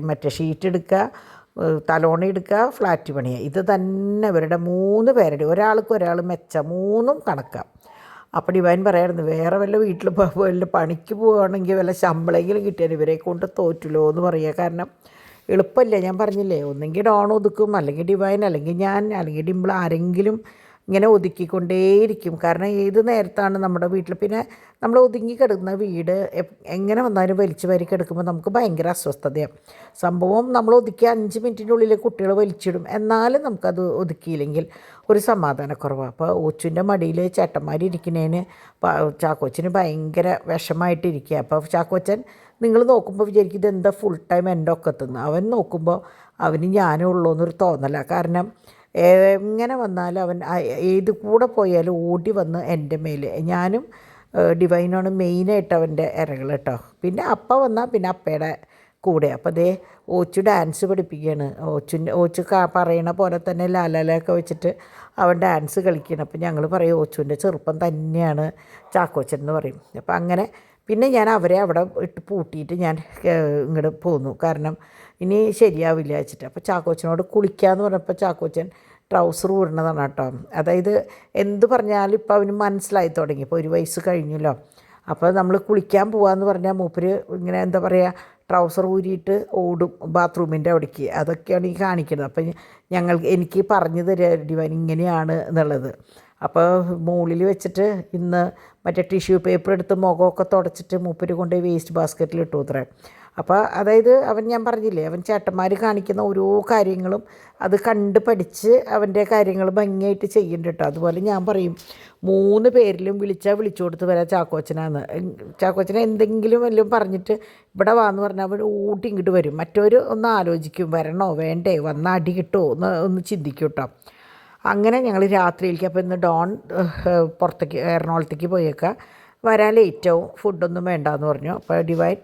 Speaker 1: മറ്റേ ഷീറ്റ് എടുക്കുക, തലോണ എടുക്കുക, ഫ്ലാറ്റ് പണിയുക. ഇത് തന്നെ ഇവരുടെ 3 പേരുടെ, ഒരാൾക്ക് ഒരാൾ മെച്ച, 3ഉം കണക്കാം. അപ്പോൾ ഡിവൈൻ പറയായിരുന്നു, വേറെ വല്ല വീട്ടിൽ വല്ല പണിക്ക് പോവുകയാണെങ്കിൽ വല്ല ശമ്പളമെങ്കിലും കിട്ടിയാൽ ഇവരെ കൊണ്ട് തോറ്റില്ലോ എന്ന് പറയുക. കാരണം എളുപ്പമില്ല, ഞാൻ പറഞ്ഞില്ലേ, ഒന്നെങ്കിൽ ഡോൺ ഒതുക്കും, അല്ലെങ്കിൽ ഡിവൈൻ, അല്ലെങ്കിൽ ഞാൻ, അല്ലെങ്കിൽ ഡിംപിൾ, ആരെങ്കിലും ഇങ്ങനെ ഒതുക്കിക്കൊണ്ടേയിരിക്കും. കാരണം ഏത് നേരത്താണ് നമ്മുടെ വീട്ടിൽ, പിന്നെ നമ്മൾ ഒതുങ്ങി കിടക്കുന്ന വീട് എങ്ങനെ വന്നാലും വലിച്ചു വാരി കിടക്കുമ്പോൾ നമുക്ക് ഭയങ്കര അസ്വസ്ഥതയാണ്. സംഭവം നമ്മൾ ഒതുക്കി 5 മിനിറ്റിൻ്റെ ഉള്ളിൽ കുട്ടികൾ വലിച്ചിടും, എന്നാലും നമുക്കത് ഒതുക്കിയില്ലെങ്കിൽ ഒരു സമാധാനക്കുറവാണ്. അപ്പോൾ ഓച്ചുവിൻ്റെ മടിയിൽ ചേട്ടന്മാരിയ്ക്കുന്നതിന് ചാക്കോച്ചന് ഭയങ്കര വിഷമായിട്ടിരിക്കുക. അപ്പോൾ ചാക്കോച്ചൻ നിങ്ങൾ നോക്കുമ്പോൾ വിചാരിക്കും ഇതെന്താ ഫുൾ ടൈം എൻ്റെ ഒക്കത്തുനിന്ന്. അവൻ നോക്കുമ്പോൾ അവന് ഞാനേ ഉള്ളൂ എന്നൊരു തോന്നല. കാരണം എങ്ങനെ വന്നാലും അവൻ ഏത് കൂടെ പോയാലും ഓടി വന്ന് എൻ്റെ മേൽ. ഞാനും ഡിവൈനാണ് മെയിനായിട്ട് അവൻ്റെ ഇരകൾ കേട്ടോ. പിന്നെ അപ്പ വന്നാൽ പിന്നെ അപ്പയുടെ കൂടെ. അപ്പോൾ അതേ ഓച്ചു ഡാൻസ് പഠിപ്പിക്കുകയാണ്. ഓച്ചു പറയണ പോലെ തന്നെ ലാലാലൊക്കെ വെച്ചിട്ട് അവൻ ഡാൻസ് കളിക്കുകയാണ്. അപ്പോൾ ഞങ്ങൾ പറയും ഓച്ചുവിൻ്റെ ചെറുപ്പം തന്നെയാണ് ചാക്കോച്ചൻ എന്ന് പറയും. അപ്പോൾ അങ്ങനെ പിന്നെ ഞാൻ അവരെ അവിടെ ഇട്ട് പൂട്ടിയിട്ട് ഞാൻ ഇങ്ങോട്ട് പോന്നു. കാരണം ഇനി ശരിയാവില്ല വെച്ചിട്ട്. അപ്പോൾ ചാക്കോച്ചനോട് കുളിക്കാമെന്ന് പറഞ്ഞപ്പോൾ ചാക്കോച്ചൻ ട്രൗസർ ഊരണതാണ് കേട്ടോ. അതായത് എന്ത് പറഞ്ഞാലും ഇപ്പോൾ അവന് മനസ്സിലായി തുടങ്ങി. ഇപ്പോൾ 1 വയസ്സ് കഴിഞ്ഞല്ലോ. അപ്പോൾ നമ്മൾ കുളിക്കാൻ പോകാമെന്ന് പറഞ്ഞാൽ മൂപ്പര് ഇങ്ങനെ എന്താ പറയുക, ട്രൗസർ ഊരിയിട്ട് ഓടും ബാത്റൂമിൻ്റെ അവിടേക്ക്. അതൊക്കെയാണ് ഈ കാണിക്കുന്നത്. അപ്പം എനിക്ക് പറഞ്ഞു തരിക ഡിവൈൻ ഇങ്ങനെയാണ് എന്നുള്ളത്. അപ്പോൾ മുകളിൽ വെച്ചിട്ട് ഇന്ന് മറ്റേ ടിഷ്യൂ പേപ്പർ എടുത്ത് മുഖമൊക്കെ തുടച്ചിട്ട് മൂപ്പര് കൊണ്ട് വേസ്റ്റ് ബാസ്ക്കറ്റിൽ ഇട്ടു അത്രേ. അപ്പോൾ അതായത് ഞാൻ പറഞ്ഞില്ലേ, അവൻ ചേട്ടന്മാർ കാണിക്കുന്ന ഓരോ കാര്യങ്ങളും അത് കണ്ട് പഠിച്ച് അവൻ്റെ കാര്യങ്ങൾ ഭംഗിയായിട്ട് ചെയ്യുന്നുണ്ട് കേട്ടോ. അതുപോലെ ഞാൻ പറയും 3 പേരിലും വിളിച്ചു കൊടുത്ത് വരാം ചാക്കോച്ചനാന്ന്. ചാക്കോച്ചനെ എന്തെങ്കിലും വല്ലതും പറഞ്ഞിട്ട് ഇവിടെ വാന്ന് പറഞ്ഞാൽ അവൻ ഊട്ടി ഇങ്ങോട്ട് വരും. മറ്റവർ ഒന്ന് ആലോചിക്കും, വരണോ വേണ്ടേ, വന്ന അടി കിട്ടുമോ ഒന്ന് ചിന്തിക്കും കേട്ടോ. അങ്ങനെ ഞങ്ങൾ രാത്രിയിലേക്ക്, അപ്പോൾ ഇന്ന് ഡോൺ പുറത്തേക്ക് എറണാകുളത്തേക്ക് പോയേക്കാം, വരാൻ ലേറ്റാവും, ഫുഡൊന്നും വേണ്ടാന്ന് പറഞ്ഞു. അപ്പോൾ ഡിവൈൻ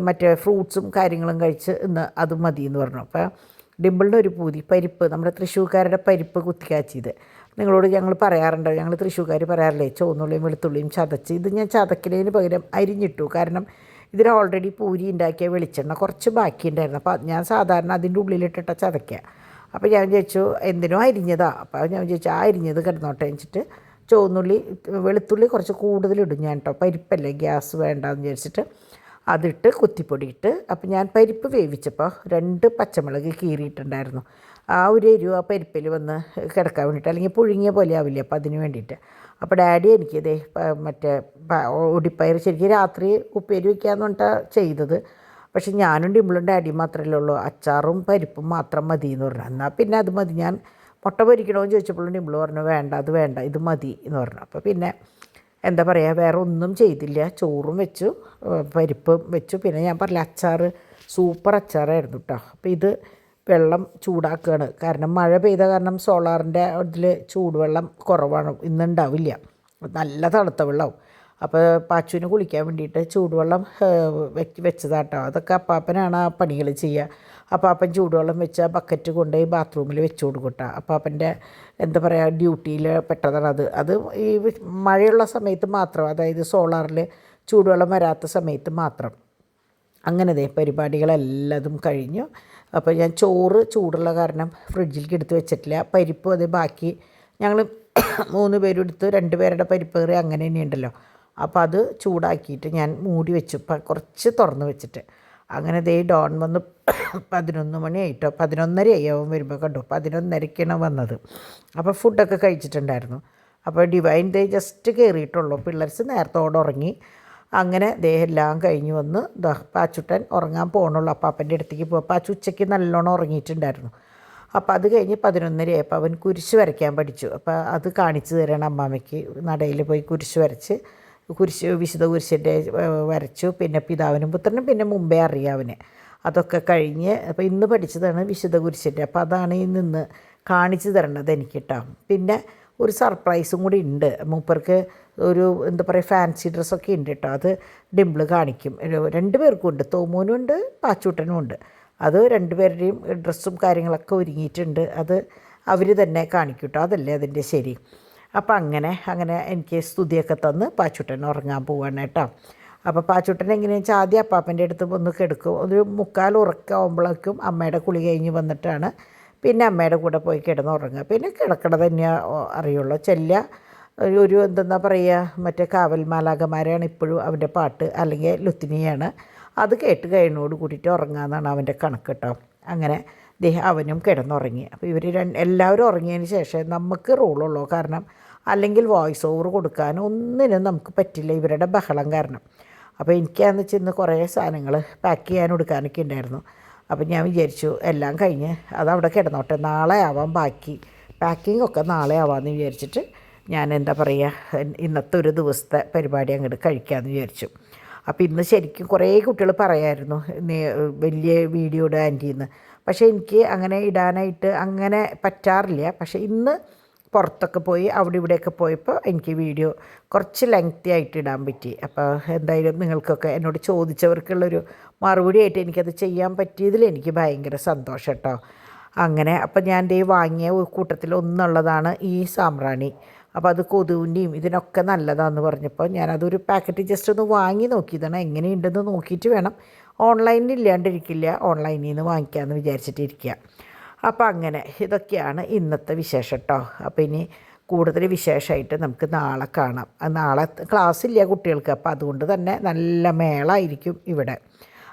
Speaker 1: മറ്റേ ഫ്രൂട്ട്സും കാര്യങ്ങളും കഴിച്ച് ഇന്ന് അത് മതി എന്ന് പറഞ്ഞു. അപ്പോൾ ഡിംപിളിൻ്റെ ഒരു പൂതി പരിപ്പ്, നമ്മുടെ തൃശ്ശൂർക്കാരുടെ പരിപ്പ് കുത്തിക്കാച്ചിയത് നിങ്ങളോട് ഞങ്ങൾ പറയാറുണ്ടോ, ഞങ്ങൾ തൃശ്ശൂർക്കാർ പറയാറില്ലേ, ചുവന്നുള്ളിയും വെളുത്തുള്ളിയും ചതച്ച്. ഇത് ഞാൻ ചതക്കുന്നതിന് പകരം അരിഞ്ഞിട്ടു. കാരണം ഇതിൽ ഓൾറെഡി പൂരി ഉണ്ടാക്കിയ വെളിച്ചെണ്ണ കുറച്ച് ബാക്കിയുണ്ടായിരുന്നു. അപ്പോൾ ഞാൻ സാധാരണ അതിൻ്റെ ഉള്ളിലിട്ടിട്ട ചതയ്ക്കുക. അപ്പോൾ ഞാൻ ചോദിച്ചു എന്തിനോ അരിഞ്ഞതാണ്. അപ്പോൾ ഞാൻ ചോദിച്ചു ആ അരിഞ്ഞത് കിടന്നോട്ടെ വെച്ചിട്ട് ചുവന്നുള്ളി വെളുത്തുള്ളി കുറച്ച് കൂടുതലിടും ഞാൻ കേട്ടോ. പരിപ്പല്ലേ, ഗ്യാസ് വേണ്ടാന്ന് വിചാരിച്ചിട്ട് അതിട്ട് കുത്തിപ്പൊടി ഇട്ട്. അപ്പോൾ ഞാൻ പരിപ്പ് വേവിച്ചപ്പോൾ 2 പച്ചമുളക് കീറിയിട്ടുണ്ടായിരുന്നു. ആ ഒരു എരിവ് ആ പരിപ്പിൽ വന്ന് കിടക്കാൻ വേണ്ടിയിട്ട്, അല്ലെങ്കിൽ പുഴുങ്ങിയ പോലെ ആവില്ല, അപ്പോൾ അതിന് വേണ്ടിയിട്ട്. അപ്പോൾ ഡാഡി എനിക്ക് ഇതേ മറ്റേ ഒടിപ്പയർ ശരിക്കും രാത്രി ഉപ്പേരി വയ്ക്കാമെന്ന് പറഞ്ഞിട്ടാണ് ചെയ്തത്. പക്ഷെ ഞാനും ഡിംപിളും ഡാഡിയും മാത്രമല്ലേ ഉള്ളൂ, അച്ചാറും പരിപ്പും മാത്രം മതി എന്ന് പറഞ്ഞു. എന്നാൽ പിന്നെ അത് മതി. ഞാൻ മുട്ട പൊരിക്കണമെന്ന് ചോദിച്ചപ്പോഴും ഡിംപിൾ പറഞ്ഞു വേണ്ട, അത് വേണ്ട, ഇത് മതി എന്ന് പറഞ്ഞു. അപ്പോൾ പിന്നെ എന്താ പറയുക, വേറെ ഒന്നും ചെയ്തില്ല. ചോറും വെച്ചു, പരിപ്പും വെച്ചു. പിന്നെ ഞാൻ പറഞ്ഞില്ല, അച്ചാർ സൂപ്പർ അച്ചാറായിരുന്നു കേട്ടോ. അപ്പോൾ ഇത് വെള്ളം ചൂടാക്കുകയാണ്. കാരണം മഴ പെയ്ത കാരണം സോളാറിൻ്റെ ഇതിൽ ചൂടുവെള്ളം കുറവാണ്, ഇന്നുണ്ടാവില്ല, നല്ല തണുത്ത വെള്ളമാവും. അപ്പോൾ പാച്ചുവിന് കുളിക്കാൻ വേണ്ടിയിട്ട് ചൂടുവെള്ളം വെച്ചതാട്ടോ. അതൊക്കെ അപ്പാപ്പനാണ് ആ പണികൾ ചെയ്യുക. അപ്പാപ്പൻ ചൂടുവെള്ളം വെച്ച ബക്കറ്റ് കൊണ്ടുപോയി ബാത്റൂമിൽ വെച്ച് കൊടുക്കട്ടോ. അപ്പാപ്പൻ്റെ എന്താ പറയുക ഡ്യൂട്ടിയിൽ പെട്ടതാണ് അത് ഈ മഴയുള്ള സമയത്ത് മാത്രം, അതായത് സോളാറിൽ ചൂടുവെള്ളം വരാത്ത സമയത്ത് മാത്രം. അങ്ങനെ പരിപാടികളെല്ലതും കഴിഞ്ഞു. അപ്പോൾ ഞാൻ ചോറ് ചൂടുള്ള കാരണം ഫ്രിഡ്ജിലേക്ക് എടുത്ത് വെച്ചിട്ടില്ല. പരിപ്പ് അത് ബാക്കി ഞങ്ങൾ 3 പേരും എടുത്ത് 2 പേരുടെ പരിപ്പ് കറി അങ്ങനെ തന്നെയുണ്ടല്ലോ. അപ്പോൾ അത് ചൂടാക്കിയിട്ട് ഞാൻ മൂടി വെച്ചു, കുറച്ച് തുറന്ന് വെച്ചിട്ട്. അങ്ങനെ ഡോൺ വന്ന് 11 മണിയായിട്ടോ, 11:30 അവൻ വരുമ്പോൾ കണ്ടു, 11:30ക്കാണ് വന്നത്. അപ്പോൾ ഫുഡൊക്കെ കഴിച്ചിട്ടുണ്ടായിരുന്നു. അപ്പോൾ ഡിവൈൻ ജസ്റ്റ് കയറിയിട്ടുള്ളൂ. പിള്ളേർസ് നേരത്തോടെ ഉറങ്ങി. അങ്ങനെ എല്ലാം കഴിഞ്ഞ് വന്ന് പാച്ചുട്ടൻ ഉറങ്ങാൻ പോകണുള്ളൂ. അപ്പാപ്പൻ്റെ അടുത്തേക്ക് പോകാം. പാച്ചു ഉച്ചയ്ക്ക് നല്ലോണം ഉറങ്ങിയിട്ടുണ്ടായിരുന്നു. അപ്പോൾ അത് കഴിഞ്ഞ് 11:30 ആയപ്പോൾ അവൻ കുരിശ് വരയ്ക്കാൻ പഠിച്ചു. അപ്പോൾ അത് കാണിച്ചു തരണം അമ്മാമ്മയ്ക്ക്. നടയിൽ പോയി കുരിശ് വരച്ച്, വിശുദ്ധ കുരിശിൻ്റെ വരച്ചു. പിന്നെ പിതാവിനും പുത്രനും പിന്നെ മുമ്പേ അറിയാവന്. അതൊക്കെ കഴിഞ്ഞ് അപ്പോൾ ഇന്ന് പഠിച്ചതാണ് വിശുദ്ധ കുരിശിൻ്റെ. അപ്പോൾ അതാണ് ഈ നിന്ന് കാണിച്ചു തരണത് എനിക്ക് കേട്ടോ. പിന്നെ ഒരു സർപ്രൈസും കൂടി ഉണ്ട്. മൂപ്പർക്ക് ഒരു എന്താ പറയുക ഫാൻസി ഡ്രസ്സൊക്കെ ഉണ്ട് കേട്ടോ. അത് ഡിംപിൾ കാണിക്കും. 2 പേർക്കും ഉണ്ട്, തോമോനും ഉണ്ട് പാച്ചൂട്ടനും ഉണ്ട്. അത് 2 പേരുടെയും ഡ്രസ്സും കാര്യങ്ങളൊക്കെ ഒരുങ്ങിയിട്ടുണ്ട്. അത് അവർ തന്നെ കാണിക്കും കേട്ടോ. അതല്ലേ അതിൻ്റെ ശരി. അപ്പോൾ അങ്ങനെ എനിക്ക് സ്തുതിയൊക്കെ തന്ന് പാച്ചുട്ടൻ ഉറങ്ങാൻ പോവാണ് കേട്ടോ. അപ്പോൾ പാച്ചൂട്ടൻ എങ്ങനെയാണെന്ന് വെച്ചാൽ ആദ്യം അപ്പാപ്പൻ്റെ അടുത്ത് ഒന്ന് കിടക്കും, ഒരു മുക്കാൽ ഉറക്കമാകുമ്പോഴേക്കും അമ്മയുടെ കുളി കഴിഞ്ഞ് വന്നിട്ടാണ് പിന്നെ അമ്മയുടെ കൂടെ പോയി കിടന്നുറങ്ങുക. പിന്നെ കിടക്കണത് തന്നെ അറിയുള്ളൂ. ഒരു എന്തെന്നാ പറയുക, മറ്റേ കാവൽ മാലാഖമാരെയാണ് ഇപ്പോഴും അവൻ്റെ പാട്ട്, അല്ലെങ്കിൽ ലുത്തിനിയാണ്. അത് കേട്ട് കഴിഞ്ഞോട് കൂടിയിട്ട് ഉറങ്ങാമെന്നാണ് അവൻ്റെ കണക്ക് കേട്ടോ. അങ്ങനെ അവനും കിടന്നുറങ്ങി. അപ്പോൾ ഇവർ എല്ലാവരും ഉറങ്ങിയതിന് ശേഷം നമുക്ക് റൂളുള്ളൂ. കാരണം അല്ലെങ്കിൽ വോയിസ് ഓവർ കൊടുക്കാൻ ഒന്നിനും നമുക്ക് പറ്റില്ല ഇവരുടെ ബഹളം കാരണം. അപ്പോൾ എനിക്കാന്ന് വെച്ചാൽ ഇന്ന് കുറേ സാധനങ്ങൾ പാക്ക് ചെയ്യാനും എടുക്കാനൊക്കെ ഉണ്ടായിരുന്നു. അപ്പം ഞാൻ വിചാരിച്ചു എല്ലാം കഴിഞ്ഞ് അതവിടെ കിടന്നോട്ടെ, നാളെ ആവാം ബാക്കി പാക്കിംഗ് ഒക്കെ നാളെ ആവാമെന്ന് വിചാരിച്ചിട്ട് ഞാൻ എന്താ പറയുക, ഇന്നത്തെ ഒരു ദിവസത്തെ പരിപാടി അങ്ങോട്ട് കഴിക്കാമെന്ന് വിചാരിച്ചു. അപ്പോൾ ഇന്ന് ശരിക്കും കുറേ കുട്ടികൾ പറയായിരുന്നു വലിയ വീഡിയോ ഇടുക ആൻറ്റിന്ന്. പക്ഷേ എനിക്ക് അങ്ങനെ ഇടാനായിട്ട് അങ്ങനെ പറ്റാറില്ല. പക്ഷേ ഇന്ന് പുറത്തൊക്കെ പോയി അവിടെ ഇവിടെയൊക്കെ പോയപ്പോൾ എനിക്ക് വീഡിയോ കുറച്ച് ലെങ്തി ആയിട്ട് ഇടാൻ പറ്റി. അപ്പോൾ എന്തായാലും നിങ്ങൾക്കൊക്കെ എന്നോട് ചോദിച്ചവർക്കുള്ളൊരു മറുപടി ആയിട്ട് എനിക്കത് ചെയ്യാൻ പറ്റിയതിൽ എനിക്ക് ഭയങ്കര സന്തോഷം കേട്ടോ. അങ്ങനെ അപ്പോൾ ഞാൻ വാങ്ങിയ കൂട്ടത്തിൽ ഒന്നുള്ളതാണ് ഈ സാമ്പ്രാണി. അപ്പോൾ അത് കൊതുവിൻ്റെയും ഇതിനൊക്കെ നല്ലതാണെന്ന് പറഞ്ഞപ്പോൾ ഞാനതൊരു പാക്കറ്റ് ജസ്റ്റ് ഒന്ന് വാങ്ങി നോക്കിയതാണ്. എങ്ങനെയുണ്ടെന്ന് നോക്കിയിട്ട് വേണം, ഓൺലൈനിൽ ഇല്ലാണ്ടിരിക്കില്ല, ഓൺലൈനിൽ നിന്ന് വാങ്ങിക്കാമെന്ന് വിചാരിച്ചിട്ടിരിക്കുക. അപ്പോൾ അങ്ങനെ ഇതൊക്കെയാണ് ഇന്നത്തെ വിശേഷം കേട്ടോ. അപ്പോൾ ഇനി കൂടുതൽ വിശേഷമായിട്ട് നമുക്ക് നാളെ കാണാം. നാളെ ക്ലാസ്സില്ല കുട്ടികൾക്ക്, അപ്പോൾ അതുകൊണ്ട് തന്നെ നല്ല മേളായിരിക്കും ഇവിടെ.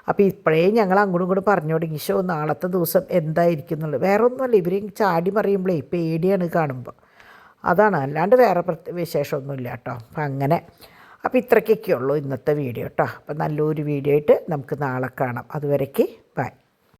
Speaker 1: അപ്പോൾ ഇപ്പോഴേ ഞങ്ങൾ അങ്ങോട്ടും ഇങ്ങോട്ടും പറഞ്ഞു തുടങ്ങി, നാളത്തെ ദിവസം എന്തായിരിക്കും എന്നുള്ളത്. വേറെ ഒന്നുമല്ല, ഇവർ ചാടി മറിയുമ്പോഴേ പേടിയാണ് കാണുമ്പോൾ, അതാണ്, അല്ലാണ്ട് വേറെ വിശേഷമൊന്നുമില്ല കേട്ടോ. അപ്പം അങ്ങനെ അപ്പോൾ ഇത്രയ്ക്കൊക്കെ ഉള്ളൂ ഇന്നത്തെ വീഡിയോ കേട്ടോ. അപ്പം നല്ലൊരു വീഡിയോ ആയിട്ട് നമുക്ക് നാളെ കാണാം. അതുവരേക്ക്